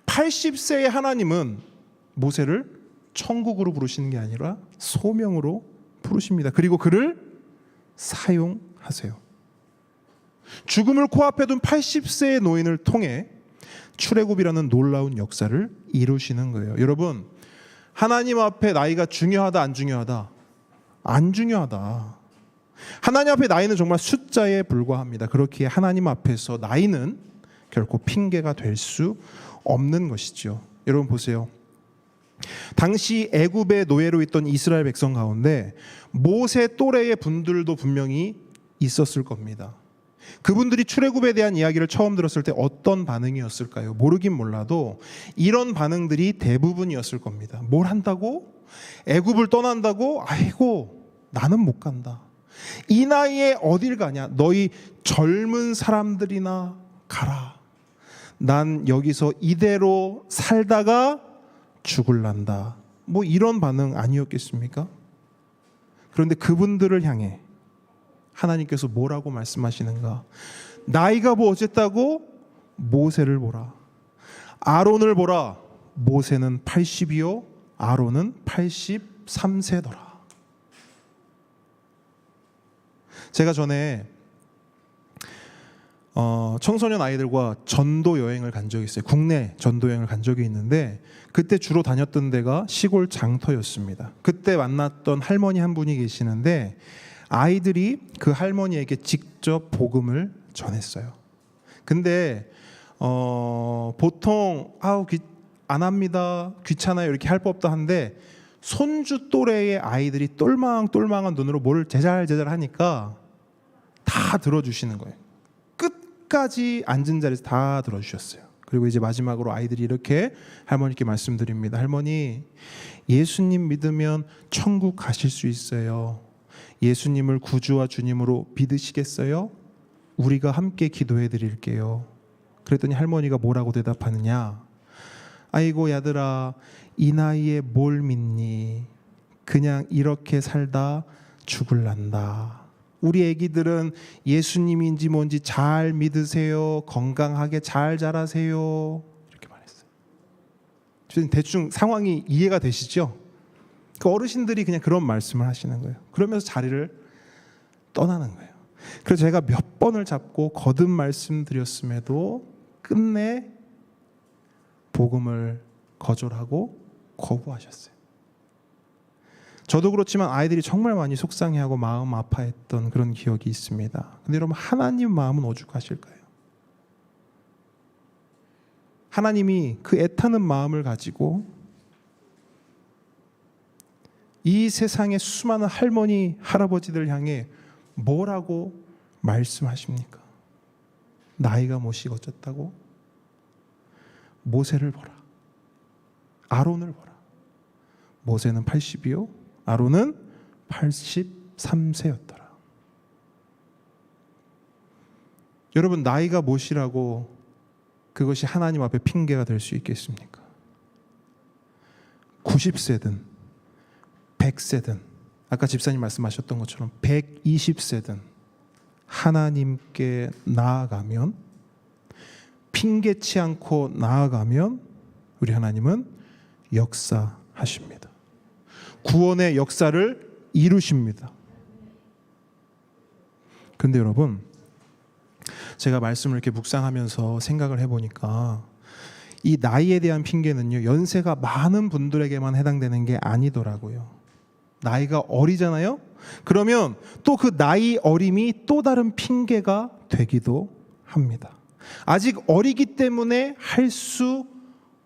80세의 하나님은 모세를 천국으로 부르시는 게 아니라 소명으로 부르십니다. 그리고 그를 사용하세요. 죽음을 코앞에 둔 80세의 노인을 통해 출애굽이라는 놀라운 역사를 이루시는 거예요. 여러분, 하나님 앞에 나이가 중요하다 안 중요하다? 안 중요하다. 하나님 앞에 나이는 정말 숫자에 불과합니다. 그렇기에 하나님 앞에서 나이는 결코 핑계가 될 수 없는 것이죠. 여러분 보세요. 당시 애굽의 노예로 있던 이스라엘 백성 가운데 모세 또래의 분들도 분명히 있었을 겁니다. 그분들이 출애굽에 대한 이야기를 처음 들었을 때 어떤 반응이었을까요? 모르긴 몰라도 이런 반응들이 대부분이었을 겁니다. 뭘 한다고? 애굽을 떠난다고? 아이고, 나는 못 간다. 이 나이에 어딜 가냐? 너희 젊은 사람들이나 가라. 난 여기서 이대로 살다가 죽을란다. 뭐 이런 반응 아니었겠습니까? 그런데 그분들을 향해 하나님께서 뭐라고 말씀하시는가? 나이가 뭐 어쨌다고? 모세를 보라. 아론을 보라. 모세는 80이요 아론은 83세더라. 제가 전에 청소년 아이들과 전도 여행을 간 적이 있어요. 국내 전도 여행을 간 적이 있는데 그때 주로 다녔던 데가 시골 장터였습니다. 그때 만났던 할머니 한 분이 계시는데 아이들이 그 할머니에게 직접 복음을 전했어요. 근데 보통 안 합니다, 귀찮아요 이렇게 할 법도 한데 손주 또래의 아이들이 똘망똘망한 눈으로 뭘 제잘제잘 하니까 다 들어주시는 거예요. 끝까지 앉은 자리에서 다 들어주셨어요. 그리고 이제 마지막으로 아이들이 이렇게 할머니께 말씀드립니다. 할머니, 예수님 믿으면 천국 가실 수 있어요. 예수님을 구주와 주님으로 믿으시겠어요? 우리가 함께 기도해 드릴게요. 그랬더니 할머니가 뭐라고 대답하느냐? 아이고 야들아, 이 나이에 뭘 믿니? 그냥 이렇게 살다 죽을란다. 우리 애기들은 예수님인지 뭔지 잘 믿으세요. 건강하게 잘 자라세요. 이렇게 말했어요. 대충 상황이 이해가 되시죠? 그 어르신들이 그냥 그런 말씀을 하시는 거예요. 그러면서 자리를 떠나는 거예요. 그래서 제가 몇 번을 잡고 거듭 말씀드렸음에도 끝내 복음을 거절하고 거부하셨어요. 저도 그렇지만 아이들이 정말 많이 속상해하고 마음 아파했던 그런 기억이 있습니다. 근데 여러분, 하나님 마음은 오죽하실까요? 하나님이 그 애타는 마음을 가지고 이 세상의 수많은 할머니, 할아버지들 향해 뭐라고 말씀하십니까? 나이가 못이 어쩌다고? 모세를 보라. 아론을 보라. 모세는 80이요. 아론은 83세였더라. 여러분, 나이가 못이라고 그것이 하나님 앞에 핑계가 될 수 있겠습니까? 90세든 100세든 아까 집사님 말씀하셨던 것처럼 120세든 하나님께 나아가면, 핑계치 않고 나아가면 우리 하나님은 역사하십니다. 구원의 역사를 이루십니다. 그런데 여러분, 제가 말씀을 이렇게 묵상하면서 생각을 해보니까 이 나이에 대한 핑계는요, 연세가 많은 분들에게만 해당되는 게 아니더라고요. 나이가 어리잖아요? 그러면 또 그 나이 어림이 또 다른 핑계가 되기도 합니다. 아직 어리기 때문에 할 수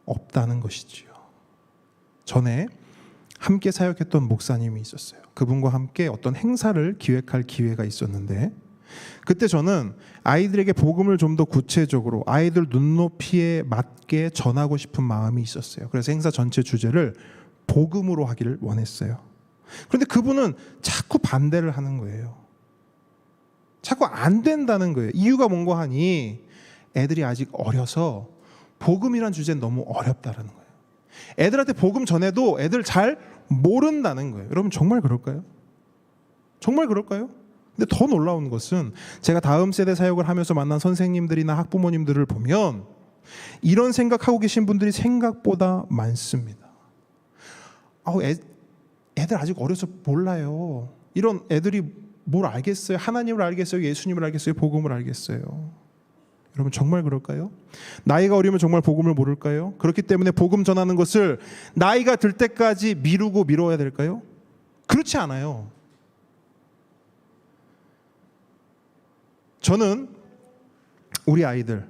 없다는 것이지요. 전에 함께 사역했던 목사님이 있었어요. 그분과 함께 어떤 행사를 기획할 기회가 있었는데 그때 저는 아이들에게 복음을 좀 더 구체적으로 아이들 눈높이에 맞게 전하고 싶은 마음이 있었어요. 그래서 행사 전체 주제를 복음으로 하기를 원했어요. 그런데 그분은 자꾸 반대를 하는 거예요. 자꾸 안 된다는 거예요. 이유가 뭔가 하니 애들이 아직 어려서 복음이란 주제는 너무 어렵다는 거예요. 애들한테 복음 전해도 애들 잘 모른다는 거예요. 여러분, 정말 그럴까요? 정말 그럴까요? 근데 더 놀라운 것은 제가 다음 세대 사역을 하면서 만난 선생님들이나 학부모님들을 보면 이런 생각하고 계신 분들이 생각보다 많습니다. 애들 아직 어려서 몰라요. 이런 애들이 뭘 알겠어요? 하나님을 알겠어요? 예수님을 알겠어요? 복음을 알겠어요? 여러분, 정말 그럴까요? 나이가 어리면 정말 복음을 모를까요? 그렇기 때문에 복음 전하는 것을 나이가 들 때까지 미뤄야 될까요? 그렇지 않아요. 저는 우리 아이들,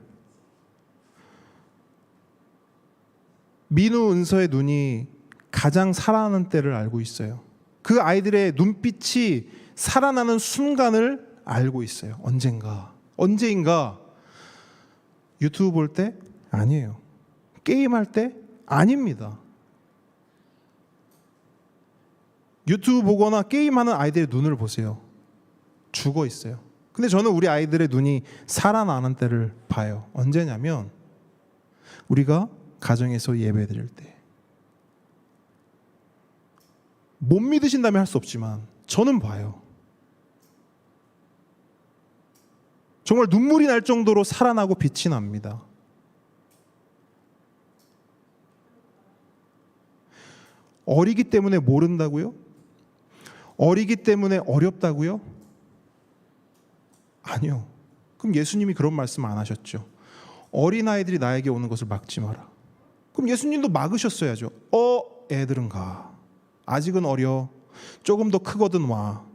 민우, 은서의 눈이 가장 살아나는 때를 알고 있어요. 그 아이들의 눈빛이 살아나는 순간을 알고 있어요. 언제인가 유튜브 볼 때? 아니에요. 게임할 때? 아닙니다. 유튜브 보거나 게임하는 아이들의 눈을 보세요. 죽어 있어요. 근데 저는 우리 아이들의 눈이 살아나는 때를 봐요. 언제냐면 우리가 가정에서 예배 드릴 때. 못 믿으신다면 할 수 없지만 저는 봐요. 정말 눈물이 날 정도로 살아나고 빛이 납니다. 어리기 때문에 모른다고요? 어리기 때문에 어렵다고요? 아니요. 그럼 예수님이 그런 말씀 안 하셨죠. 어린아이들이 나에게 오는 것을 막지 마라. 그럼 예수님도 막으셨어야죠. 애들은 가. 아직은 어려. 조금 더 크거든 와.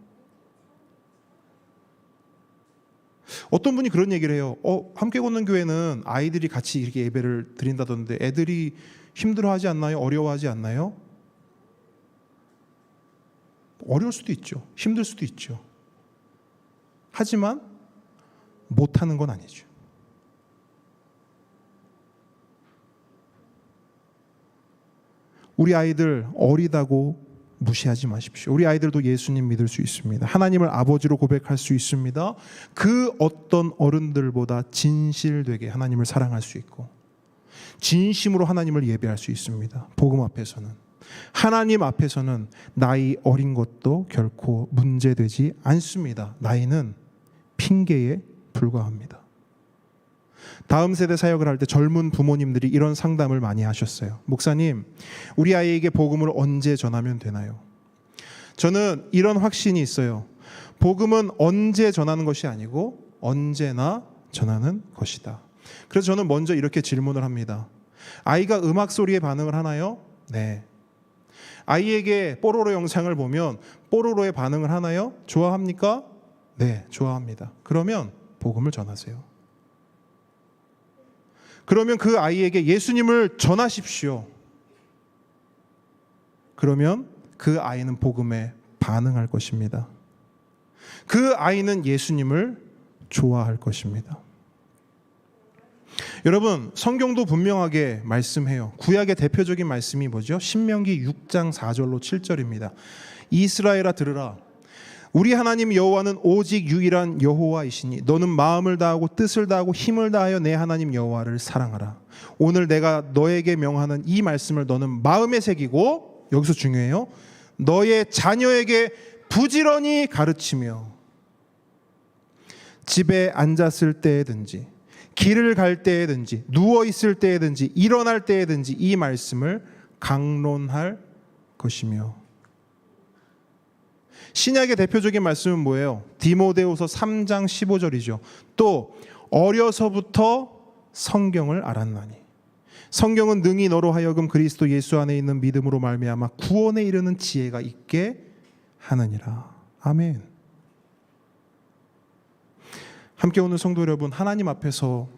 어떤 분이 그런 얘기를 해요. 함께 걷는 교회는 아이들이 같이 이렇게 예배를 드린다던데 애들이 힘들어하지 않나요? 어려워하지 않나요? 어려울 수도 있죠. 힘들 수도 있죠. 하지만 못하는 건 아니죠. 우리 아이들 어리다고 무시하지 마십시오. 우리 아이들도 예수님 믿을 수 있습니다. 하나님을 아버지로 고백할 수 있습니다. 그 어떤 어른들보다 진실되게 하나님을 사랑할 수 있고 진심으로 하나님을 예배할 수 있습니다. 복음 앞에서는, 하나님 앞에서는 나이 어린 것도 결코 문제되지 않습니다. 나이는 핑계에 불과합니다. 다음 세대 사역을 할 때 젊은 부모님들이 이런 상담을 많이 하셨어요. 목사님, 우리 아이에게 복음을 언제 전하면 되나요? 저는 이런 확신이 있어요. 복음은 언제 전하는 것이 아니고 언제나 전하는 것이다. 그래서 저는 먼저 이렇게 질문을 합니다. 아이가 음악 소리에 반응을 하나요? 네. 아이에게 뽀로로 영상을 보면 뽀로로에 반응을 하나요? 좋아합니까? 네, 좋아합니다. 그러면 복음을 전하세요. 그러면 그 아이에게 예수님을 전하십시오. 그러면 그 아이는 복음에 반응할 것입니다. 그 아이는 예수님을 좋아할 것입니다. 여러분, 성경도 분명하게 말씀해요. 구약의 대표적인 말씀이 뭐죠? 신명기 6장 4절로 7절입니다. 이스라엘아 들으라. 우리 하나님 여호와는 오직 유일한 여호와이시니 너는 마음을 다하고 뜻을 다하고 힘을 다하여 내 하나님 여호와를 사랑하라. 오늘 내가 너에게 명하는 이 말씀을 너는 마음에 새기고, 여기서 중요해요, 너의 자녀에게 부지런히 가르치며 집에 앉았을 때에든지 길을 갈 때에든지 누워 있을 때에든지 일어날 때에든지 이 말씀을 강론할 것이며. 신약의 대표적인 말씀은 뭐예요? 디모데후서 3장 15절이죠. 또 어려서부터 성경을 알았나니 성경은 능히 너로 하여금 그리스도 예수 안에 있는 믿음으로 말미암아 구원에 이르는 지혜가 있게 하느니라. 아멘. 함께 오는 성도 여러분, 하나님 앞에서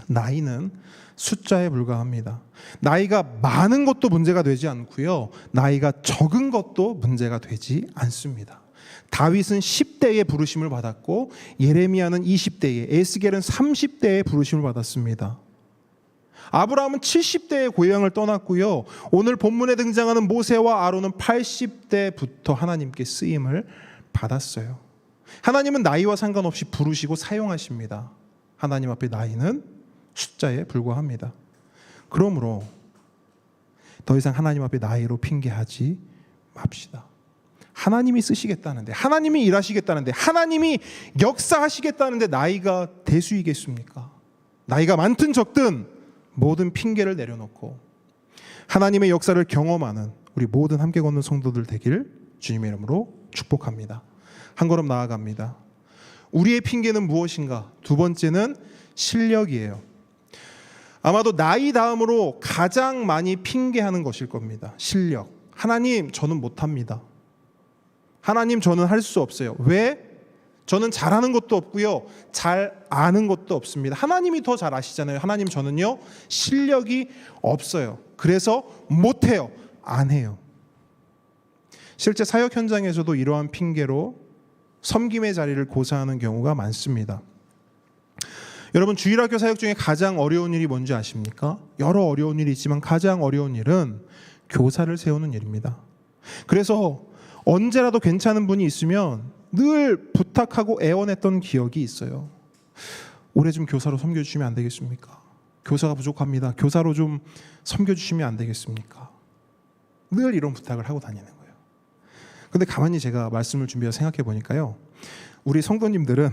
나이는 숫자에 불과합니다. 나이가 많은 것도 문제가 되지 않고요, 나이가 적은 것도 문제가 되지 않습니다. 다윗은 10대에 부르심을 받았고 예레미야는 20대에, 에스겔은 30대에 부르심을 받았습니다. 아브라함은 70대에 고향을 떠났고요, 오늘 본문에 등장하는 모세와 아론은 80대부터 하나님께 쓰임을 받았어요. 하나님은 나이와 상관없이 부르시고 사용하십니다. 하나님 앞에 나이는 숫자에 불과합니다. 그러므로 더 이상 하나님 앞에 나이로 핑계하지 맙시다. 하나님이 쓰시겠다는데, 하나님이 일하시겠다는데, 하나님이 역사하시겠다는데 나이가 대수이겠습니까? 나이가 많든 적든 모든 핑계를 내려놓고 하나님의 역사를 경험하는 우리 모든 함께 걷는 성도들 되기를 주님의 이름으로 축복합니다. 한 걸음 나아갑니다. 우리의 핑계는 무엇인가? 두 번째는 실력이에요. 아마도 나이 다음으로 가장 많이 핑계하는 것일 겁니다. 실력. 하나님, 저는 못합니다. 하나님, 저는 할 수 없어요. 왜? 저는 잘하는 것도 없고요, 잘 아는 것도 없습니다. 하나님이 더 잘 아시잖아요. 하나님, 저는요 실력이 없어요. 그래서 못해요. 안 해요. 실제 사역 현장에서도 이러한 핑계로 섬김의 자리를 고사하는 경우가 많습니다. 여러분, 주일학교 사역 중에 가장 어려운 일이 뭔지 아십니까? 여러 어려운 일이 있지만 가장 어려운 일은 교사를 세우는 일입니다. 그래서 언제라도 괜찮은 분이 있으면 늘 부탁하고 애원했던 기억이 있어요. 올해 좀 교사로 섬겨주시면 안 되겠습니까? 교사가 부족합니다. 교사로 좀 섬겨주시면 안 되겠습니까? 늘 이런 부탁을 하고 다니는 거예요. 근데 가만히 제가 말씀을 준비해서 생각해 보니까요, 우리 성도님들은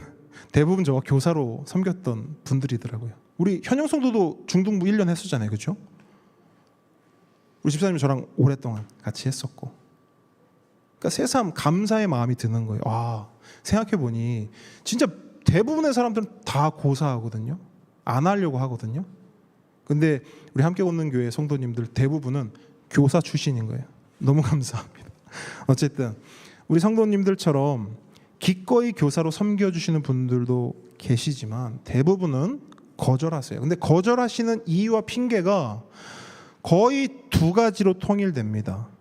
대부분 저와 교사로 섬겼던 분들이더라고요. 우리 현영 성도도 중등부 1년 했었잖아요. 그렇죠? 우리 집사님 저랑 오랫동안 같이 했었고, 그러니까 새삼 감사의 마음이 드는 거예요. 생각해 보니 진짜 대부분의 사람들은 다 고사하거든요. 안 하려고 하거든요. 근데 우리 함께 걷는 교회 성도님들 대부분은 교사 출신인 거예요. 너무 감사합니다. 어쨌든 우리 성도님들처럼 기꺼이 교사로 섬겨주시는 분들도 계시지만 대부분은 거절하세요. 근데 거절하시는 이유와 핑계가 거의 두 가지로 통일됩니다.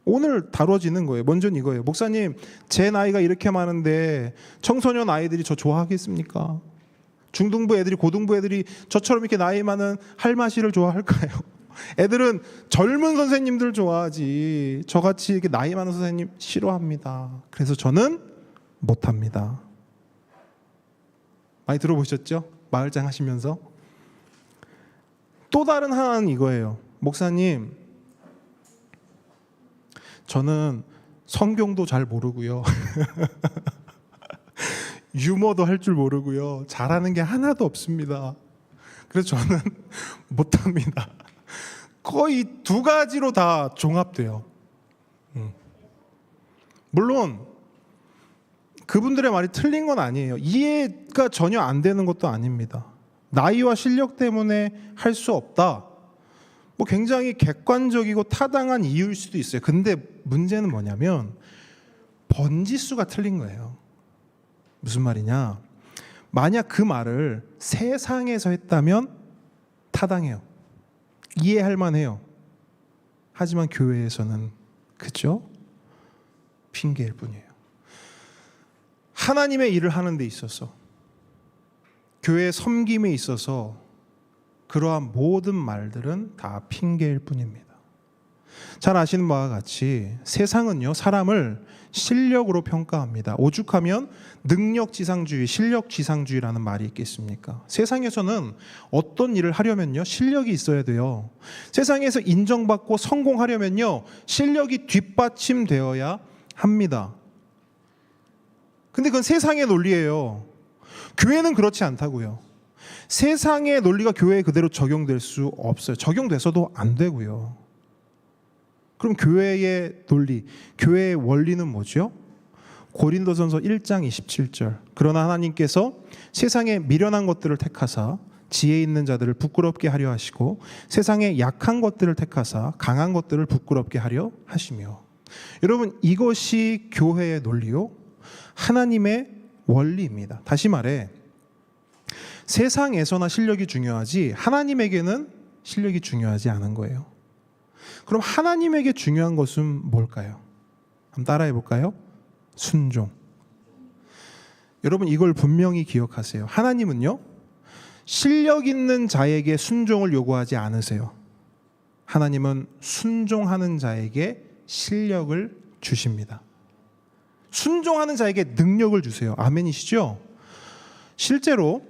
오늘 다뤄지는 거예요. 먼저는 이거예요. 목사님, 제 나이가 이렇게 많은데 청소년 아이들이 저 좋아하겠습니까? 중등부 애들이, 고등부 애들이 저처럼 이렇게 나이 많은 할마씨를 좋아할까요? 애들은 젊은 선생님들 좋아하지 저같이 이렇게 나이 많은 선생님 싫어합니다. 그래서 저는 못합니다. 많이 들어보셨죠? 마을장 하시면서. 또 다른 하나는 이거예요. 목사님, 저는 성경도 잘 모르고요. 유머도 할 줄 모르고요. 잘하는 게 하나도 없습니다. 그래서 저는 못합니다. 거의 두 가지로 다 종합돼요. 물론 그분들의 말이 틀린 건 아니에요. 이해가 전혀 안 되는 것도 아닙니다. 나이와 실력 때문에 할 수 없다. 뭐 굉장히 객관적이고 타당한 이유일 수도 있어요. 근데 문제는 뭐냐면 번지수가 틀린 거예요. 무슨 말이냐? 만약 그 말을 세상에서 했다면 타당해요. 이해할 만해요. 하지만 교회에서는 그죠? 핑계일 뿐이에요. 하나님의 일을 하는 데 있어서, 교회 섬김에 있어서 그러한 모든 말들은 다 핑계일 뿐입니다. 잘 아시는 바와 같이 세상은요, 사람을 실력으로 평가합니다. 오죽하면 능력지상주의, 실력지상주의라는 말이 있겠습니까? 세상에서는 어떤 일을 하려면요, 실력이 있어야 돼요. 세상에서 인정받고 성공하려면요, 실력이 뒷받침되어야 합니다. 근데 그건 세상의 논리예요. 교회는 그렇지 않다고요. 세상의 논리가 교회에 그대로 적용될 수 없어요. 적용돼서도 안 되고요. 그럼 교회의 논리, 교회의 원리는 뭐죠? 고린도전서 1장 27절. 그러나 하나님께서 세상의 미련한 것들을 택하사 지혜 있는 자들을 부끄럽게 하려 하시고 세상의 약한 것들을 택하사 강한 것들을 부끄럽게 하려 하시며. 여러분, 이것이 교회의 논리요, 하나님의 원리입니다. 다시 말해, 세상에서나 실력이 중요하지 하나님에게는 실력이 중요하지 않은 거예요. 그럼 하나님에게 중요한 것은 뭘까요? 한번 따라해 볼까요? 순종. 여러분, 이걸 분명히 기억하세요. 하나님은요, 실력 있는 자에게 순종을 요구하지 않으세요. 하나님은 순종하는 자에게 실력을 주십니다. 순종하는 자에게 능력을 주세요. 아멘이시죠? 실제로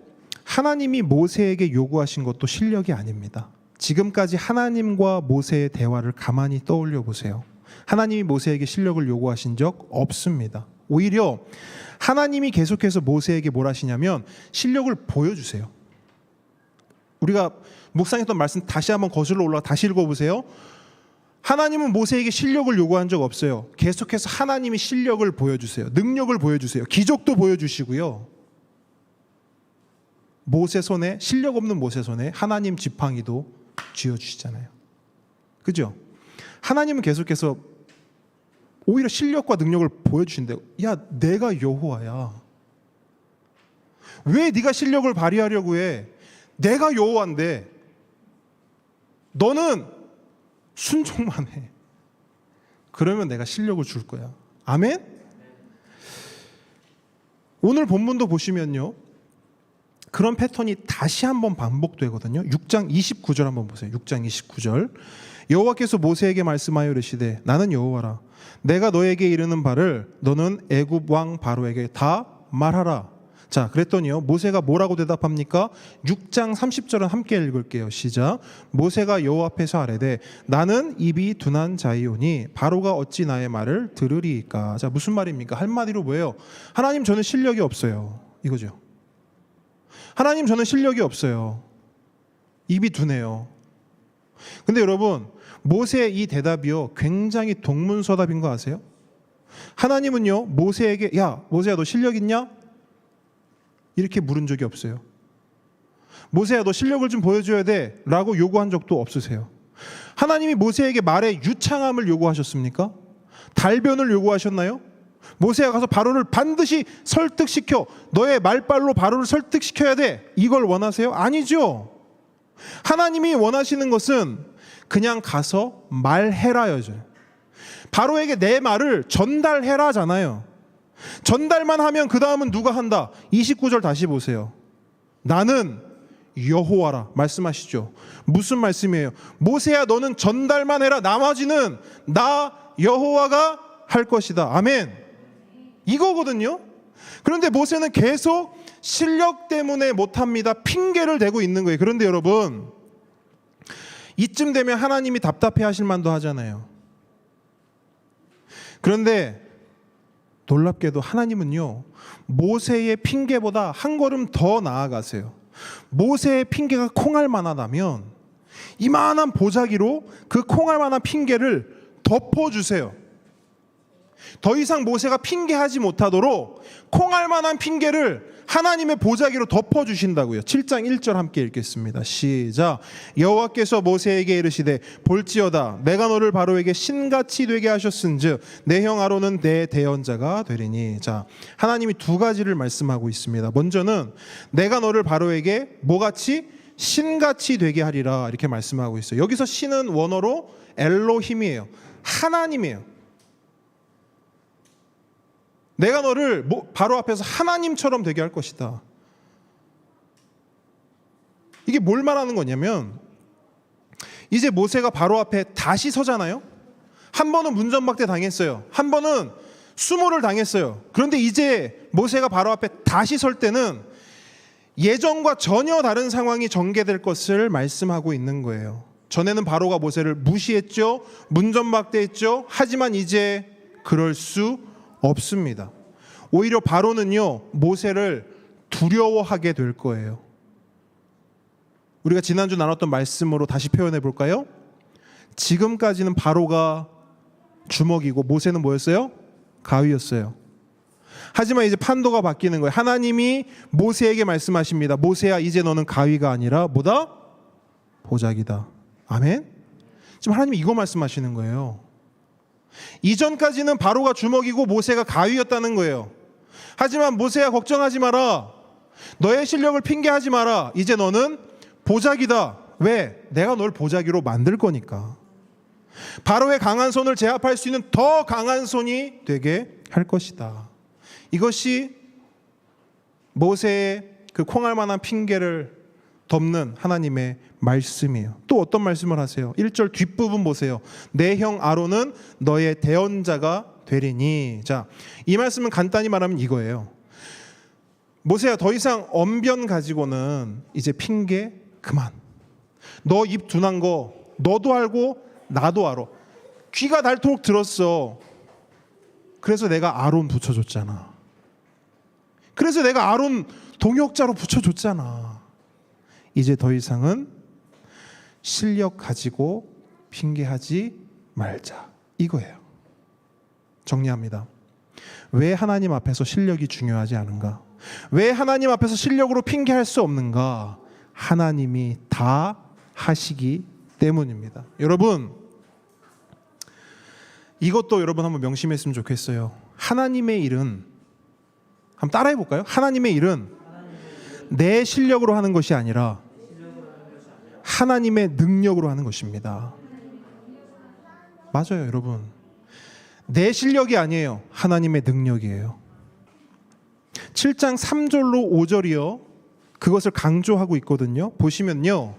하나님이 모세에게 요구하신 것도 실력이 아닙니다. 지금까지 하나님과 모세의 대화를 가만히 떠올려 보세요. 하나님이 모세에게 실력을 요구하신 적 없습니다. 오히려 하나님이 계속해서 모세에게 뭘 하시냐면 실력을 보여주세요. 우리가 묵상했던 말씀 다시 한번 거슬러 올라가 다시 읽어보세요. 하나님은 모세에게 실력을 요구한 적 없어요. 계속해서 하나님이 실력을 보여주세요. 능력을 보여주세요. 기적도 보여주시고요. 모세 손에, 실력 없는 모세 손에 하나님 지팡이도 쥐어주시잖아요. 그죠? 하나님은 계속해서 오히려 실력과 능력을 보여주신대요. 야, 내가 여호와야. 왜 네가 실력을 발휘하려고 해? 내가 여호와인데 너는 순종만 해. 그러면 내가 실력을 줄 거야. 아멘? 오늘 본문도 보시면요, 그런 패턴이 다시 한번 반복되거든요. 6장 29절 한번 보세요. 6장 29절. 여호와께서 모세에게 말씀하여 이르시되 나는 여호와라. 내가 너에게 이르는 바를 너는 애굽 왕 바로에게 다 말하라. 자, 그랬더니요, 모세가 뭐라고 대답합니까? 6장 30절은 함께 읽을게요. 시작. 모세가 여호와 앞에서 아뢰되 나는 입이 둔한 자이오니 바로가 어찌 나의 말을 들으리이까. 자, 무슨 말입니까? 한마디로 뭐예요? 하나님, 저는 실력이 없어요. 이거죠. 하나님, 저는 실력이 없어요. 입이 두네요. 근데 여러분, 모세의 이 대답이요, 굉장히 동문서답인 거 아세요? 하나님은요, 모세에게 야, 모세야, 너 실력 있냐? 이렇게 물은 적이 없어요. 모세야, 너 실력을 좀 보여줘야 돼 라고 요구한 적도 없으세요. 하나님이 모세에게 말의 유창함을 요구하셨습니까? 달변을 요구하셨나요? 모세야, 가서 바로를 반드시 설득시켜, 너의 말발로 바로를 설득시켜야 돼, 이걸 원하세요? 아니죠. 하나님이 원하시는 것은 그냥 가서 말해라여죠. 바로에게 내 말을 전달해라잖아요. 전달만 하면 그 다음은 누가 한다? 29절 다시 보세요. 나는 여호와라 말씀하시죠. 무슨 말씀이에요? 모세야, 너는 전달만 해라, 나머지는 나 여호와가 할 것이다. 아멘. 이거거든요. 그런데 모세는 계속 실력 때문에 못합니다, 핑계를 대고 있는 거예요. 그런데 여러분, 이쯤 되면 하나님이 답답해 하실 만도 하잖아요. 그런데 놀랍게도 하나님은요, 모세의 핑계보다 한 걸음 더 나아가세요. 모세의 핑계가 콩알만하다면 이만한 보자기로 그 콩알만한 핑계를 덮어주세요. 더 이상 모세가 핑계하지 못하도록 콩알만한 핑계를 하나님의 보자기로 덮어주신다고요. 7장 1절 함께 읽겠습니다. 시작. 여호와께서 모세에게 이르시되 볼지어다 내가 너를 바로에게 신같이 되게 하셨은즉 내 형 아론은 내 대언자가 되리니. 자, 하나님이 두 가지를 말씀하고 있습니다. 먼저는 내가 너를 바로에게 뭐같이? 신같이 되게 하리라, 이렇게 말씀하고 있어요. 여기서 신은 원어로 엘로힘이에요. 하나님이에요. 내가 너를 바로 앞에서 하나님처럼 되게 할 것이다. 이게 뭘 말하는 거냐면, 이제 모세가 바로 앞에 다시 서잖아요. 한 번은 문전박대 당했어요. 한 번은 수모를 당했어요. 그런데 이제 모세가 바로 앞에 다시 설 때는 예전과 전혀 다른 상황이 전개될 것을 말씀하고 있는 거예요. 전에는 바로가 모세를 무시했죠, 문전박대했죠. 하지만 이제 그럴 수 없습니다. 오히려 바로는요, 모세를 두려워하게 될 거예요. 우리가 지난주 나눴던 말씀으로 다시 표현해 볼까요? 지금까지는 바로가 주먹이고 모세는 뭐였어요? 가위였어요. 하지만 이제 판도가 바뀌는 거예요. 하나님이 모세에게 말씀하십니다. 모세야, 이제 너는 가위가 아니라 뭐다? 보자기다. 아멘? 지금 하나님이 이거 말씀하시는 거예요. 이전까지는 바로가 주먹이고 모세가 가위였다는 거예요. 하지만 모세야, 걱정하지 마라. 너의 실력을 핑계하지 마라. 이제 너는 보자기다. 왜? 내가 널 보자기로 만들 거니까. 바로의 강한 손을 제압할 수 있는 더 강한 손이 되게 할 것이다. 이것이 모세의 그 콩알만한 핑계를 덮는 하나님의 말씀이에요. 또 어떤 말씀을 하세요? 1절 뒷부분 보세요. 내 형 아론은 너의 대언자가 되리니. 자, 이 말씀은 간단히 말하면 이거예요. 모세야, 더 이상 언변 가지고는 이제 핑계 그만. 너 입 둔한 거 너도 알고 나도 알아. 귀가 닳도록 들었어. 그래서 내가 아론 붙여줬잖아. 그래서 내가 아론 동역자로 붙여줬잖아. 이제 더 이상은 실력 가지고 핑계하지 말자, 이거예요. 정리합니다. 왜 하나님 앞에서 실력이 중요하지 않은가? 왜 하나님 앞에서 실력으로 핑계할 수 없는가? 하나님이 다 하시기 때문입니다. 여러분, 이것도 여러분 한번 명심했으면 좋겠어요. 하나님의 일은, 한번 따라해 볼까요? 하나님의 일은 내 실력으로 하는 것이 아니라 하나님의 능력으로 하는 것입니다. 맞아요, 여러분. 내 실력이 아니에요. 하나님의 능력이에요. 7장 3절로 5절이요, 그것을 강조하고 있거든요. 보시면요,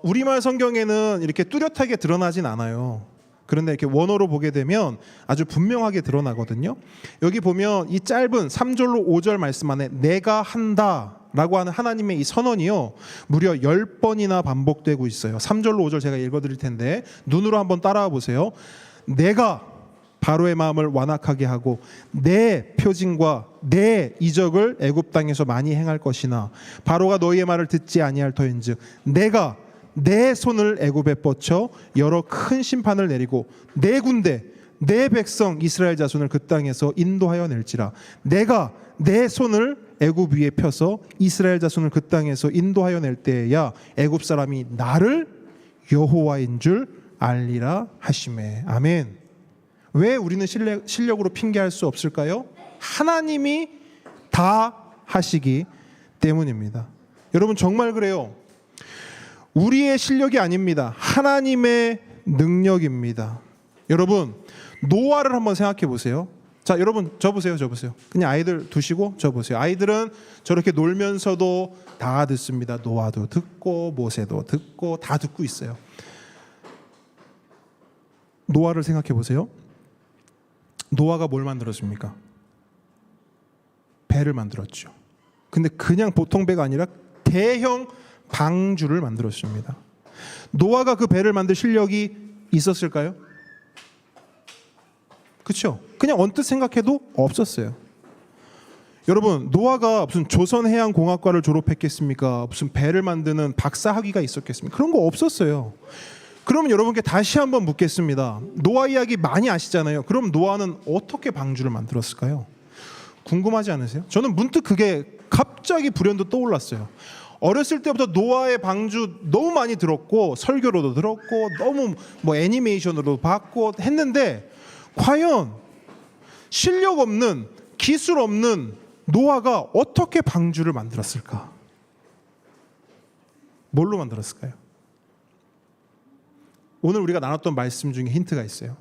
우리말 성경에는 이렇게 뚜렷하게 드러나진 않아요. 그런데 이렇게 원어로 보게 되면 아주 분명하게 드러나거든요. 여기 보면 이 짧은 3절로 5절 말씀 안에 내가 한다 라고 하는 하나님의 이 선언이요, 무려 10번이나 반복되고 있어요. 3절로 5절 제가 읽어드릴 텐데 눈으로 한번 따라와 보세요. 내가 바로의 마음을 완악하게 하고 내 표징과 내 이적을 애굽 땅에서 많이 행할 것이나 바로가 너희의 말을 듣지 아니할 터인즉 내가 내 손을 애굽에 뻗쳐 여러 큰 심판을 내리고 내 군대 내 백성 이스라엘 자손을 그 땅에서 인도하여 낼지라. 내가 내 손을 애굽 위에 펴서 이스라엘 자손을 그 땅에서 인도하여 낼 때에야 애굽 사람이 나를 여호와인 줄 알리라 하시매. 아멘. 왜 우리는 실력으로 핑계할 수 없을까요? 하나님이 다 하시기 때문입니다. 여러분 정말 그래요. 우리의 실력이 아닙니다. 하나님의 능력입니다. 여러분 노아를 한번 생각해 보세요. 자, 여러분 저 보세요. 그냥 아이들 두시고 저 보세요. 아이들은 저렇게 놀면서도 다 듣습니다. 노아도 듣고 모세도 듣고 다 듣고 있어요. 노아를 생각해 보세요. 노아가 뭘 만들었습니까? 배를 만들었죠. 근데 그냥 보통 배가 아니라 대형 방주를 만들었습니다. 노아가 그 배를 만들 실력이 있었을까요? 그렇죠? 그냥 언뜻 생각해도 없었어요. 여러분 노아가 무슨 조선해양공학과를 졸업했겠습니까? 무슨 배를 만드는 박사학위가 있었겠습니까? 그런 거 없었어요. 그러면 여러분께 다시 한번 묻겠습니다. 노아 이야기 많이 아시잖아요. 그럼 노아는 어떻게 방주를 만들었을까요? 궁금하지 않으세요? 저는 문득 그게 갑자기 불현듯 떠올랐어요. 어렸을 때부터 노아의 방주 너무 많이 들었고 설교로도 들었고 너무 뭐 애니메이션으로 봤고 했는데 과연 실력 없는 기술 없는 노아가 어떻게 방주를 만들었을까? 뭘로 만들었을까요? 오늘 우리가 나눴던 말씀 중에 힌트가 있어요.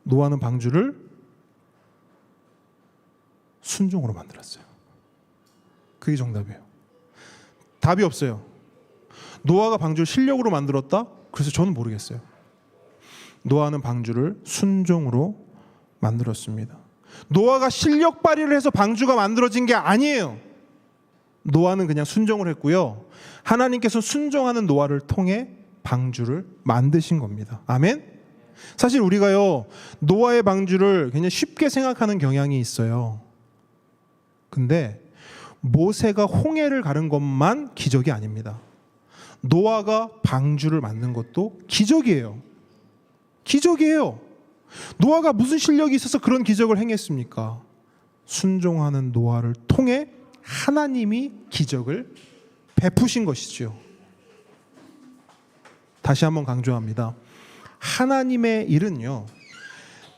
노아는 방주를 순종으로 만들었어요. 그게 정답이에요. 답이 없어요. 노아가 방주를 실력으로 만들었다? 그래서 저는 모르겠어요. 노아는 방주를 순종으로 만들었습니다. 노아가 실력 발휘를 해서 방주가 만들어진 게 아니에요. 노아는 그냥 순종을 했고요. 하나님께서 순종하는 노아를 통해 방주를 만드신 겁니다. 아멘? 사실 우리가요 노아의 방주를 굉장히 쉽게 생각하는 경향이 있어요. 근데 모세가 홍해를 가른 것만 기적이 아닙니다. 노아가 방주를 만든 것도 기적이에요. 기적이에요. 노아가 무슨 실력이 있어서 그런 기적을 행했습니까? 순종하는 노아를 통해 하나님이 기적을 베푸신 것이죠. 다시 한번 강조합니다. 하나님의 일은요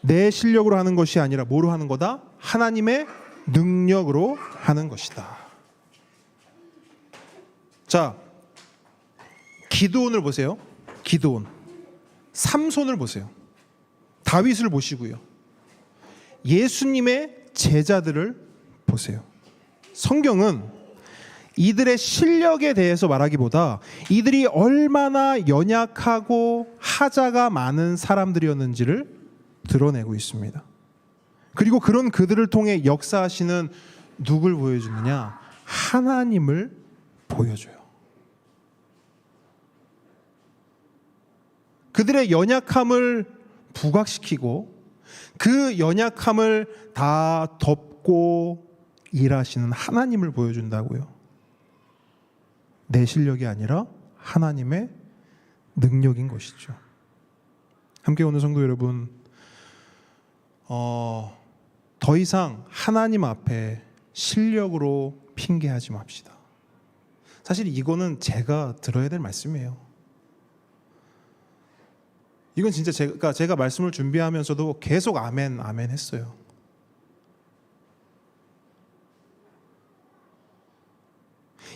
내 실력으로 하는 것이 아니라 뭐로 하는 거다? 하나님의 능력으로 하는 것이다. 자, 기드온을 보세요. 기드온. 삼손을 보세요. 다윗을 보시고요. 예수님의 제자들을 보세요. 성경은 이들의 실력에 대해서 말하기보다 이들이 얼마나 연약하고 하자가 많은 사람들이었는지를 드러내고 있습니다. 그리고 그런 그들을 통해 역사하시는 누굴 보여주느냐? 하나님을 보여줘요. 그들의 연약함을 부각시키고 그 연약함을 다 덮고 일하시는 하나님을 보여준다고요. 내 실력이 아니라 하나님의 능력인 것이죠. 함께 오는 성도 여러분, 더 이상 하나님 앞에 실력으로 핑계하지 맙시다. 사실 이거는 제가 들어야 될 말씀이에요. 이건 진짜 제가 말씀을 준비하면서도 계속 아멘 아멘 했어요.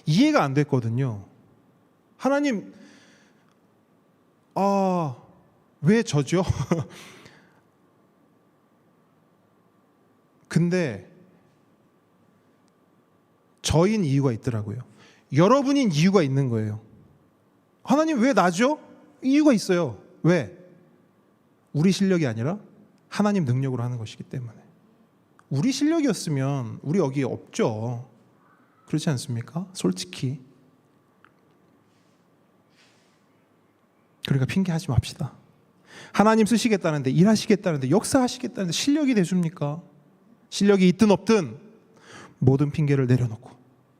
이해가 안 됐거든요. 하나님, 왜 저죠? 근데 저인 이유가 있더라고요. 여러분인 이유가 있는 거예요. 하나님 왜 나죠? 이유가 있어요. 왜? 우리 실력이 아니라 하나님 능력으로 하는 것이기 때문에. 우리 실력이었으면 우리 여기 없죠. 그렇지 않습니까? 솔직히. 그러니까 핑계하지 맙시다. 하나님 쓰시겠다는데, 일하시겠다는데, 역사하시겠다는데 실력이 되십니까? 실력이 있든 없든 모든 핑계를 내려놓고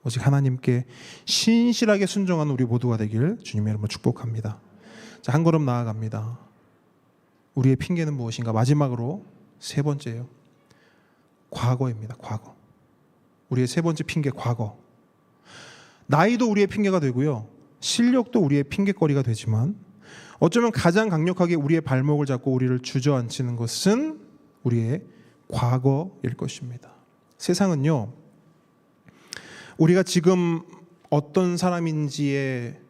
오직 하나님께 신실하게 순종하는 우리 모두가 되길 주님의 이름으로 축복합니다. 자, 한 걸음 나아갑니다. 우리의 핑계는 무엇인가? 마지막으로 세 번째예요. 과거입니다. 과거. 우리의 세 번째 핑계, 과거. 나이도 우리의 핑계가 되고요. 실력도 우리의 핑계거리가 되지만 어쩌면 가장 강력하게 우리의 발목을 잡고 우리를 주저앉히는 것은 우리의 과거일 것입니다. 세상은요, 우리가 지금 어떤 사람인지에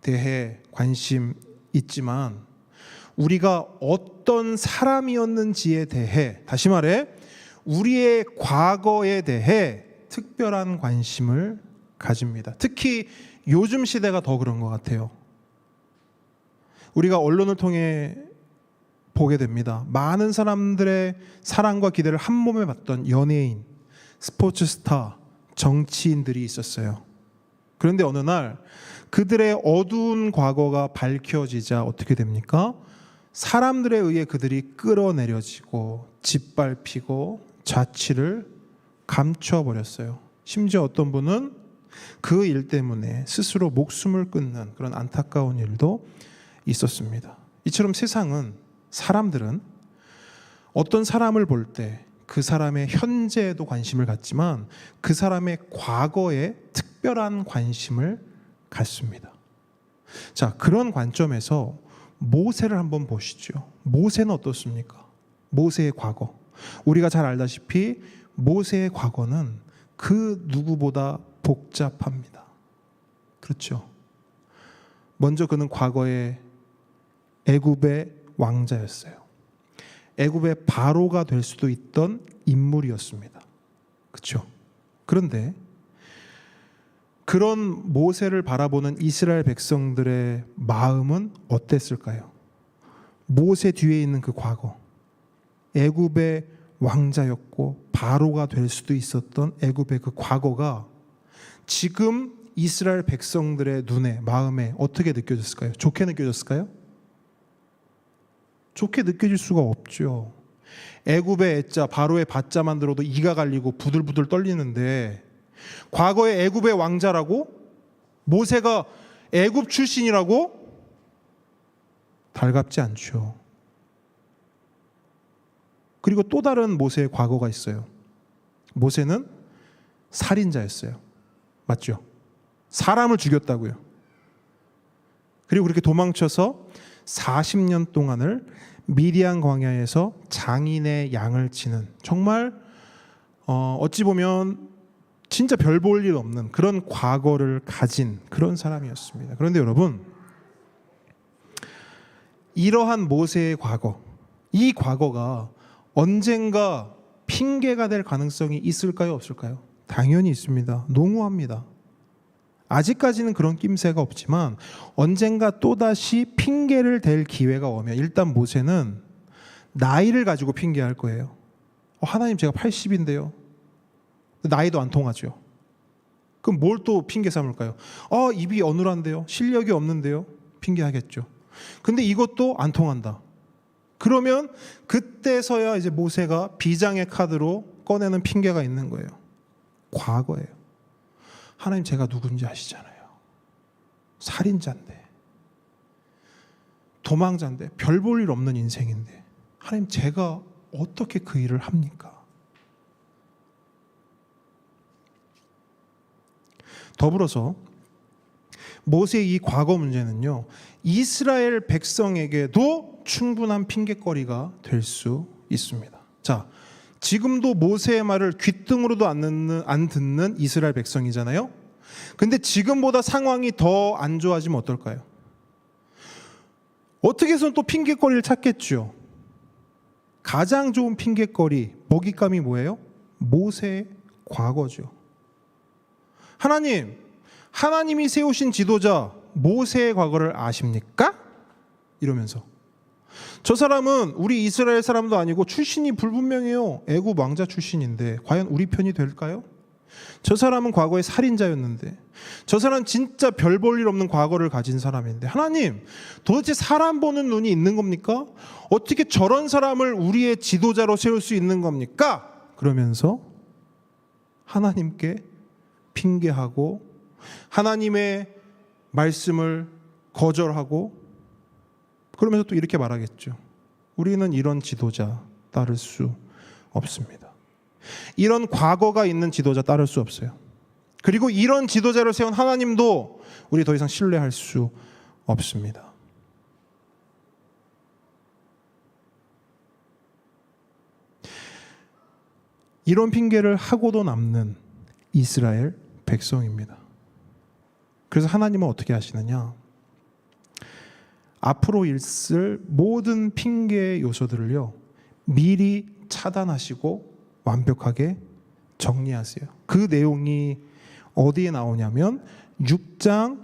대해 관심 있지만 우리가 어떤 사람이었는지에 대해, 다시 말해 우리의 과거에 대해 특별한 관심을 가집니다. 특히 요즘 시대가 더 그런 것 같아요. 우리가 언론을 통해 보게 됩니다. 많은 사람들의 사랑과 기대를 한 몸에 받던 연예인, 스포츠 스타, 정치인들이 있었어요. 그런데 어느 날 그들의 어두운 과거가 밝혀지자 어떻게 됩니까? 사람들에 의해 그들이 끌어내려지고 짓밟히고 자취를 감춰버렸어요. 심지어 어떤 분은 그 일 때문에 스스로 목숨을 끊는 그런 안타까운 일도 있었습니다. 이처럼 세상은, 사람들은 어떤 사람을 볼 때 그 사람의 현재에도 관심을 갖지만 그 사람의 과거에 특별한 관심을 갖습니다. 자, 그런 관점에서 모세를 한번 보시죠. 모세는 어떻습니까? 모세의 과거. 우리가 잘 알다시피 모세의 과거는 그 누구보다 복잡합니다. 그렇죠? 먼저 그는 과거에 애굽의 왕자였어요. 애굽의 바로가 될 수도 있던 인물이었습니다. 그렇죠? 그런데 그런 모세를 바라보는 이스라엘 백성들의 마음은 어땠을까요? 모세 뒤에 있는 그 과거, 애굽의 왕자였고 바로가 될 수도 있었던 애굽의 그 과거가 지금 이스라엘 백성들의 눈에, 마음에 어떻게 느껴졌을까요? 좋게 느껴졌을까요? 좋게 느껴질 수가 없죠. 애굽의 애자, 바로의 바자만 들어도 이가 갈리고 부들부들 떨리는데 과거의 애굽의 왕자라고? 모세가 애굽 출신이라고? 달갑지 않죠. 그리고 또 다른 모세의 과거가 있어요. 모세는 살인자였어요. 맞죠? 사람을 죽였다고요. 그리고 그렇게 도망쳐서 40년 동안을 미디안 광야에서 장인의 양을 치는, 정말 어찌 보면 진짜 별 볼 일 없는 그런 과거를 가진 그런 사람이었습니다. 그런데 여러분, 이러한 모세의 과거, 이 과거가 언젠가 핑계가 될 가능성이 있을까요, 없을까요? 당연히 있습니다. 농후합니다. 아직까지는 그런 낌새가 없지만 언젠가 또다시 핑계를 댈 기회가 오면, 일단 모세는 나이를 가지고 핑계할 거예요. 하나님, 제가 80인데요. 나이도 안 통하죠. 그럼 뭘 또 핑계 삼을까요? 입이 어눌한데요. 실력이 없는데요. 핑계하겠죠. 근데 이것도 안 통한다. 그러면 그때서야 이제 모세가 비장의 카드로 꺼내는 핑계가 있는 거예요. 과거예요. 하나님, 제가 누군지 아시잖아요. 살인자인데, 도망자인데, 별 볼 일 없는 인생인데 하나님, 제가 어떻게 그 일을 합니까? 더불어서 모세의 이 과거 문제는요, 이스라엘 백성에게도 충분한 핑계거리가 될 수 있습니다. 자, 지금도 모세의 말을 귓등으로도 안 듣는 이스라엘 백성이잖아요. 근데 지금보다 상황이 더 안 좋아지면 어떨까요? 어떻게 해서는 또 핑계거리를 찾겠죠. 가장 좋은 핑계거리, 먹잇감이 뭐예요? 모세의 과거죠. 하나님이 세우신 지도자 모세의 과거를 아십니까? 이러면서 저 사람은 우리 이스라엘 사람도 아니고 출신이 불분명해요. 애굽 왕자 출신인데 과연 우리 편이 될까요? 저 사람은 과거에 살인자였는데, 저 사람은 진짜 별 볼 일 없는 과거를 가진 사람인데, 하나님, 도대체 사람 보는 눈이 있는 겁니까? 어떻게 저런 사람을 우리의 지도자로 세울 수 있는 겁니까? 그러면서 하나님께 핑계하고 하나님의 말씀을 거절하고, 그러면서 또 이렇게 말하겠죠. 우리는 이런 지도자 따를 수 없습니다. 이런 과거가 있는 지도자 따를 수 없어요. 그리고 이런 지도자를 세운 하나님도 우리 더 이상 신뢰할 수 없습니다. 이런 핑계를 하고도 남는 이스라엘 백성입니다. 그래서 하나님은 어떻게 하시느냐? 앞으로 있을 모든 핑계의 요소들을요, 미리 차단하시고 완벽하게 정리하세요. 그 내용이 어디에 나오냐면 6장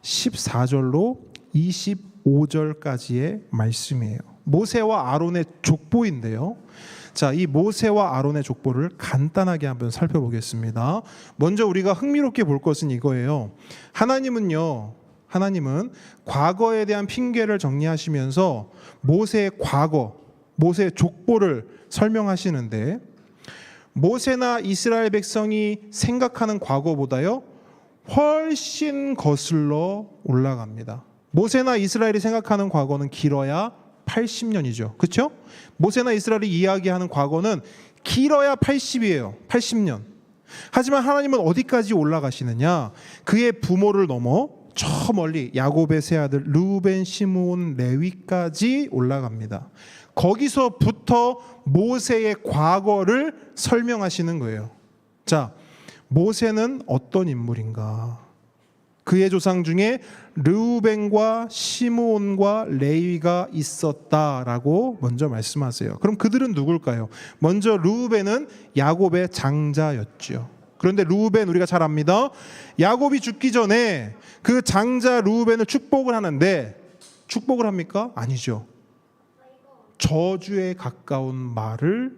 14절로 25절까지의 말씀이에요. 모세와 아론의 족보인데요. 자, 이 모세와 아론의 족보를 간단하게 한번 살펴보겠습니다. 먼저 우리가 흥미롭게 볼 것은 이거예요. 하나님은 과거에 대한 핑계를 정리하시면서 모세의 과거, 모세의 족보를 설명하시는데, 모세나 이스라엘 백성이 생각하는 과거보다요 훨씬 거슬러 올라갑니다. 모세나 이스라엘이 생각하는 과거는 길어야 80년이죠. 그렇죠? 모세나 이스라엘이 이야기하는 과거는 길어야 80이에요. 80년. 하지만 하나님은 어디까지 올라가시느냐? 그의 부모를 넘어 저 멀리 야곱의 세 아들 르우벤, 시므온, 레위까지 올라갑니다. 거기서부터 모세의 과거를 설명하시는 거예요. 자, 모세는 어떤 인물인가? 그의 조상 중에 르우벤과 시므온과 레위가 있었다라고 먼저 말씀하세요. 그럼 그들은 누굴까요? 먼저 르우벤은 야곱의 장자였죠. 그런데 르우벤 우리가 잘 압니다. 야곱이 죽기 전에 그 장자 르우벤을 축복을 하는데, 축복을 합니까? 아니죠. 저주에 가까운 말을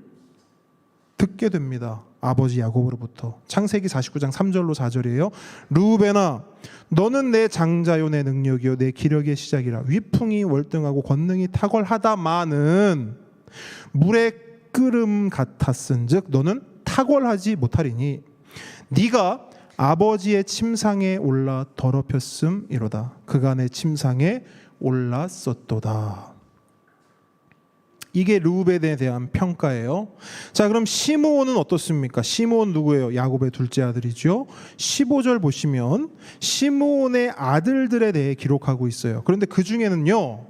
듣게 됩니다. 아버지 야곱으로부터. 창세기 49장 3절로 4절이에요. 르우벤아, 너는 내 장자요 내 능력이요 내 기력의 시작이라. 위풍이 월등하고 권능이 탁월하다마는 물의 끓음 같았은즉 너는 탁월하지 못하리니 네가 아버지의 침상에 올라 더럽혔음이로다. 그가 내 침상에 올랐었도다. 이게 르우벤에 대한 평가예요. 자, 그럼 시므온은 어떻습니까? 시므온 누구예요? 야곱의 둘째 아들이죠. 15절 보시면 시므온의 아들들에 대해 기록하고 있어요. 그런데 그 중에는요,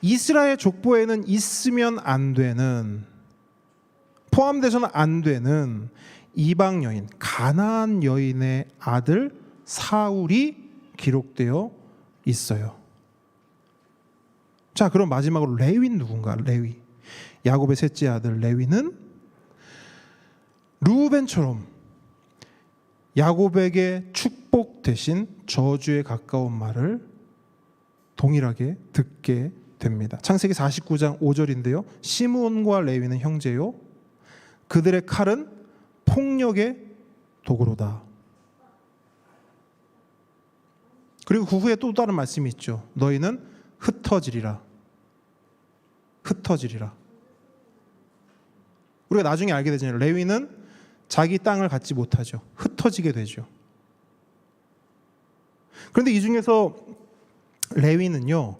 이스라엘 족보에는 있으면 안 되는, 포함돼서는 안 되는 이방 여인, 가나안 여인의 아들 사울이 기록되어 있어요. 자, 그럼 마지막으로 레위는 누군가? 레위, 야곱의 셋째 아들 레위는 르우벤처럼 야곱에게 축복 대신 저주에 가까운 말을 동일하게 듣게 됩니다. 창세기 49장 5절인데요. 시므온과 레위는 형제요, 그들의 칼은 폭력의 도구로다. 그리고 그 후에 또 다른 말씀이 있죠. 너희는 흩어지리라. 흩어지리라. 우리가 나중에 알게 되잖아요. 레위는 자기 땅을 갖지 못하죠. 흩어지게 되죠. 그런데 이 중에서 레위는요,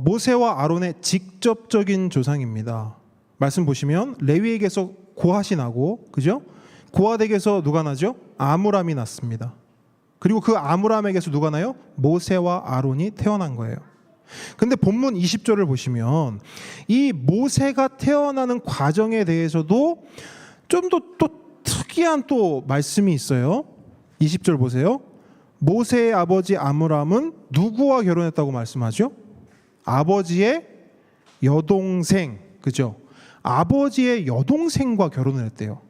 모세와 아론의 직접적인 조상입니다. 말씀 보시면 레위에게서 고핫이 나고, 그죠? 고핫에게서 누가 나죠? 아므람이 났습니다. 그리고 그 아므람에게서 누가 나요? 모세와 아론이 태어난 거예요. 근데 본문 20절을 보시면 이 모세가 태어나는 과정에 대해서도 좀 더 또 특이한 또 말씀이 있어요. 20절 보세요. 모세의 아버지 아므람은 누구와 결혼했다고 말씀하죠? 아버지의 여동생, 그죠? 아버지의 여동생과 결혼을 했대요.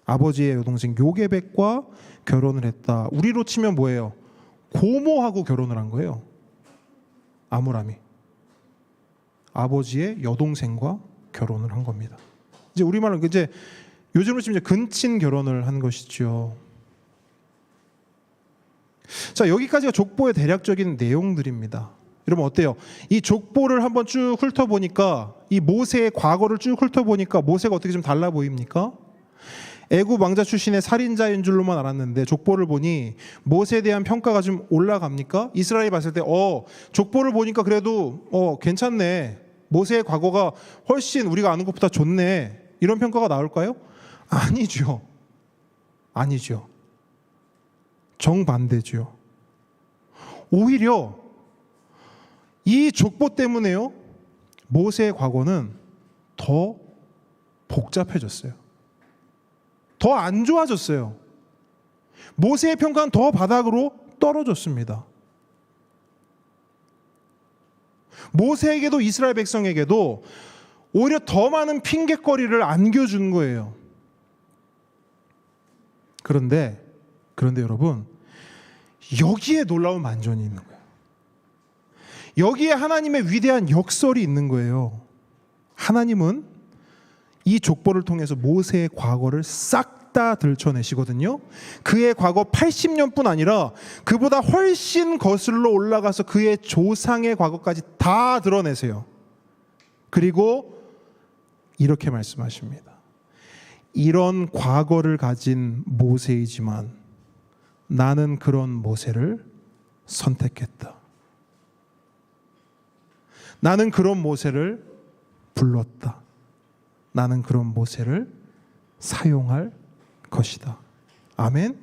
아버지의 여동생 요게벳과 결혼을 했다. 우리로 치면 뭐예요? 고모하고 결혼을 한 거예요. 아므람이 아버지의 여동생과 결혼을 한 겁니다. 이제 우리말로 이제 요즘으로 치면 이제 근친 결혼을 한 것이죠. 자, 여기까지가 족보의 대략적인 내용들입니다. 여러분 어때요? 이 족보를 한번 쭉 훑어보니까, 이 모세의 과거를 쭉 훑어보니까 모세가 어떻게 좀 달라 보입니까? 애굽 왕자 출신의 살인자인 줄로만 알았는데 족보를 보니 모세에 대한 평가가 좀 올라갑니까? 이스라엘이 봤을 때 족보를 보니까 그래도 괜찮네, 모세의 과거가 훨씬 우리가 아는 것보다 좋네, 이런 평가가 나올까요? 아니죠. 아니죠. 정반대죠. 오히려 이 족보 때문에요, 모세의 과거는 더 복잡해졌어요. 더 안 좋아졌어요. 모세의 평가는 더 바닥으로 떨어졌습니다. 모세에게도 이스라엘 백성에게도 오히려 더 많은 핑계거리를 안겨준 거예요. 그런데 여러분, 여기에 놀라운 반전이 있는 거예요. 여기에 하나님의 위대한 역설이 있는 거예요. 하나님은 이 족보를 통해서 모세의 과거를 싹 다 들춰내시거든요. 그의 과거 80년뿐 아니라 그보다 훨씬 거슬러 올라가서 그의 조상의 과거까지 다 드러내세요. 그리고 이렇게 말씀하십니다. 이런 과거를 가진 모세이지만 나는 그런 모세를 선택했다. 나는 그런 모세를 불렀다. 나는 그런 모세를 사용할 것이다. 아멘.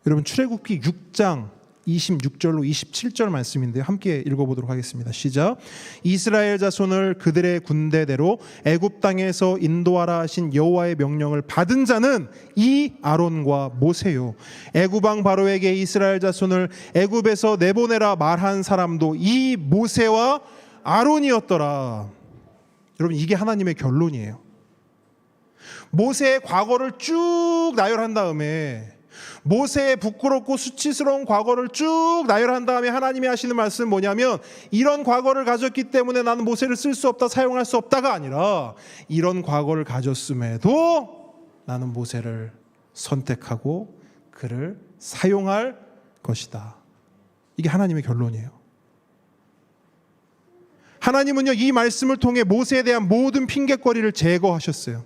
여러분, 출애굽기 6장 26절로 27절 말씀인데요, 함께 읽어보도록 하겠습니다. 시작. 이스라엘 자손을 그들의 군대대로 애굽 땅에서 인도하라 하신 여호와의 명령을 받은 자는 이 아론과 모세요. 애굽 왕 바로에게 이스라엘 자손을 애굽에서 내보내라 말한 사람도 이 모세와 아론이었더라. 여러분, 이게 하나님의 결론이에요. 모세의 과거를 쭉 나열한 다음에, 모세의 부끄럽고 수치스러운 과거를 쭉 나열한 다음에 하나님이 하시는 말씀은 뭐냐면, 이런 과거를 가졌기 때문에 나는 모세를 쓸 수 없다, 사용할 수 없다가 아니라, 이런 과거를 가졌음에도 나는 모세를 선택하고 그를 사용할 것이다. 이게 하나님의 결론이에요. 하나님은요, 이 말씀을 통해 모세에 대한 모든 핑계거리를 제거하셨어요.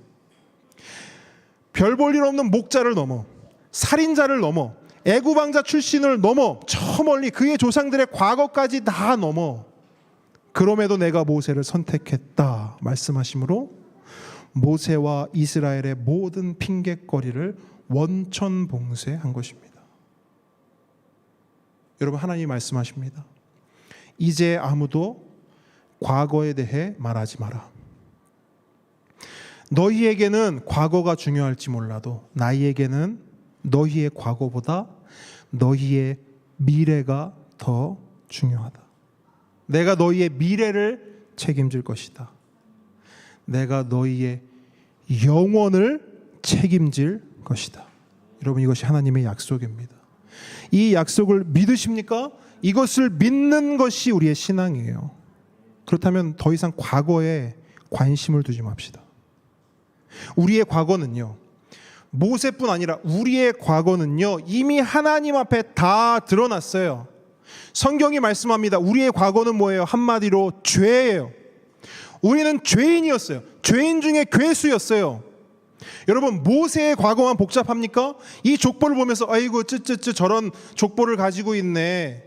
별 볼 일 없는 목자를 넘어, 살인자를 넘어, 애굽 왕자 출신을 넘어, 저 멀리 그의 조상들의 과거까지 다 넘어, 그럼에도 내가 모세를 선택했다 말씀하심으로 모세와 이스라엘의 모든 핑계거리를 원천봉쇄한 것입니다. 여러분, 하나님이 말씀하십니다. 이제 아무도 과거에 대해 말하지 마라. 너희에게는 과거가 중요할지 몰라도 나에게는 너희의 과거보다 너희의 미래가 더 중요하다. 내가 너희의 미래를 책임질 것이다. 내가 너희의 영원을 책임질 것이다. 여러분, 이것이 하나님의 약속입니다. 이 약속을 믿으십니까? 이것을 믿는 것이 우리의 신앙이에요. 그렇다면 더 이상 과거에 관심을 두지 맙시다. 우리의 과거는요, 모세뿐 아니라 우리의 과거는요, 이미 하나님 앞에 다 드러났어요. 성경이 말씀합니다. 우리의 과거는 뭐예요? 한마디로 죄예요. 우리는 죄인이었어요. 죄인 중에 괴수였어요. 여러분, 모세의 과거만 복잡합니까? 이 족보를 보면서 아이고 쯔쯔쯔 저런 족보를 가지고 있네,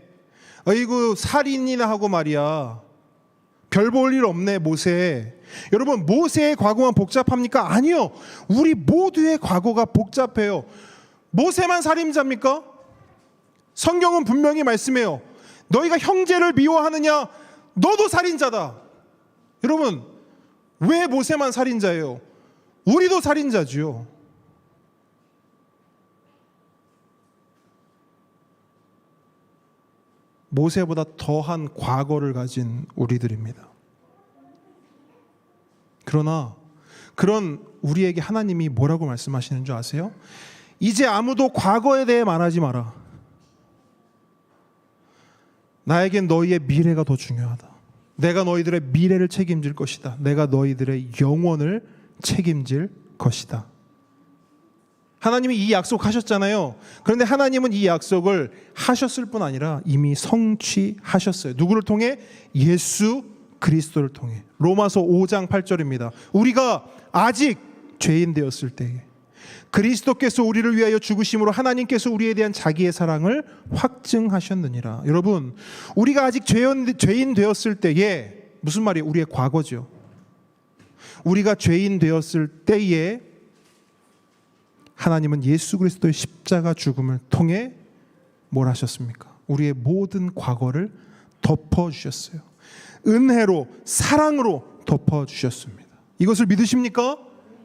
아이고 살인이나 하고 말이야, 별 볼 일 없네 모세. 여러분, 모세의 과거만 복잡합니까? 아니요. 우리 모두의 과거가 복잡해요. 모세만 살인자입니까? 성경은 분명히 말씀해요. 너희가 형제를 미워하느냐? 너도 살인자다. 여러분, 왜 모세만 살인자예요? 우리도 살인자지요. 모세보다 더한 과거를 가진 우리들입니다. 그러나 그런 우리에게 하나님이 뭐라고 말씀하시는 줄 아세요? 이제 아무도 과거에 대해 말하지 마라. 나에겐 너희의 미래가 더 중요하다. 내가 너희들의 미래를 책임질 것이다. 내가 너희들의 영혼을 책임질 것이다. 하나님이 이 약속하셨잖아요. 그런데 하나님은 이 약속을 하셨을 뿐 아니라 이미 성취하셨어요. 누구를 통해? 예수 그리스도를 통해. 로마서 5장 8절입니다. 우리가 아직 죄인 되었을 때에 그리스도께서 우리를 위하여 죽으심으로 하나님께서 우리에 대한 자기의 사랑을 확증하셨느니라. 여러분, 우리가 아직 죄인 되었을 때에, 무슨 말이에요? 우리의 과거죠. 우리가 죄인 되었을 때에 하나님은 예수 그리스도의 십자가 죽음을 통해 뭘 하셨습니까? 우리의 모든 과거를 덮어주셨어요. 은혜로, 사랑으로 덮어주셨습니다. 이것을 믿으십니까?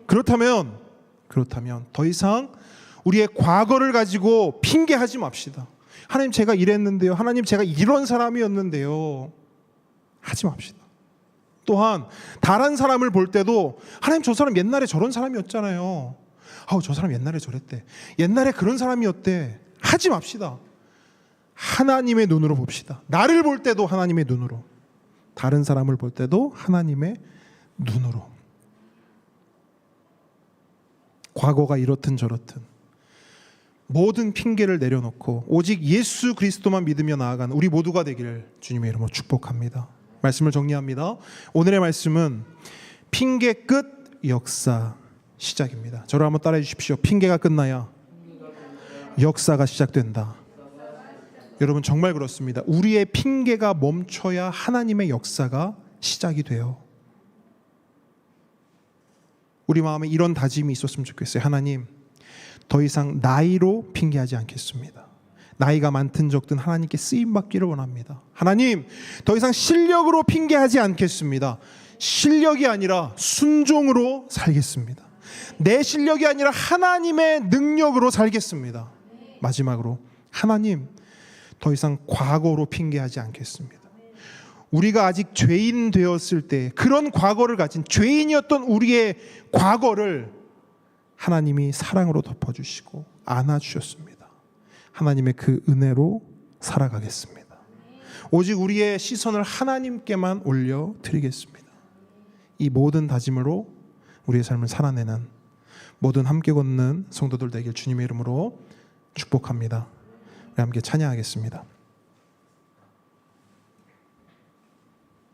그렇다면 더 이상 우리의 과거를 가지고 핑계하지 맙시다. 하나님 제가 이랬는데요. 하나님 제가 이런 사람이었는데요. 하지 맙시다. 또한 다른 사람을 볼 때도 하나님 저 사람 옛날에 저런 사람이었잖아요. 저 사람 옛날에 저랬대. 옛날에 그런 사람이었대. 하지 맙시다. 하나님의 눈으로 봅시다. 나를 볼 때도 하나님의 눈으로, 다른 사람을 볼 때도 하나님의 눈으로. 과거가 이렇든 저렇든 모든 핑계를 내려놓고 오직 예수 그리스도만 믿으며 나아가는 우리 모두가 되기를 주님의 이름으로 축복합니다. 말씀을 정리합니다. 오늘의 말씀은 핑계 끝 역사 시작입니다. 저를 한번 따라해 주십시오. 핑계가 끝나야 역사가 시작된다. 여러분 정말 그렇습니다. 우리의 핑계가 멈춰야 하나님의 역사가 시작이 돼요. 우리 마음에 이런 다짐이 있었으면 좋겠어요. 하나님, 더 이상 나이로 핑계하지 않겠습니다. 나이가 많든 적든 하나님께 쓰임받기를 원합니다. 하나님, 더 이상 실력으로 핑계하지 않겠습니다. 실력이 아니라 순종으로 살겠습니다. 내 실력이 아니라 하나님의 능력으로 살겠습니다. 마지막으로 하나님, 더 이상 과거로 핑계하지 않겠습니다. 우리가 아직 죄인 되었을 때 그런 과거를 가진 죄인이었던 우리의 과거를 하나님이 사랑으로 덮어주시고 안아주셨습니다. 하나님의 그 은혜로 살아가겠습니다. 오직 우리의 시선을 하나님께만 올려드리겠습니다. 이 모든 다짐으로 우리의 삶을 살아내는 모든 함께 걷는 성도들 되길 주님의 이름으로 축복합니다. 우리 함께 찬양하겠습니다.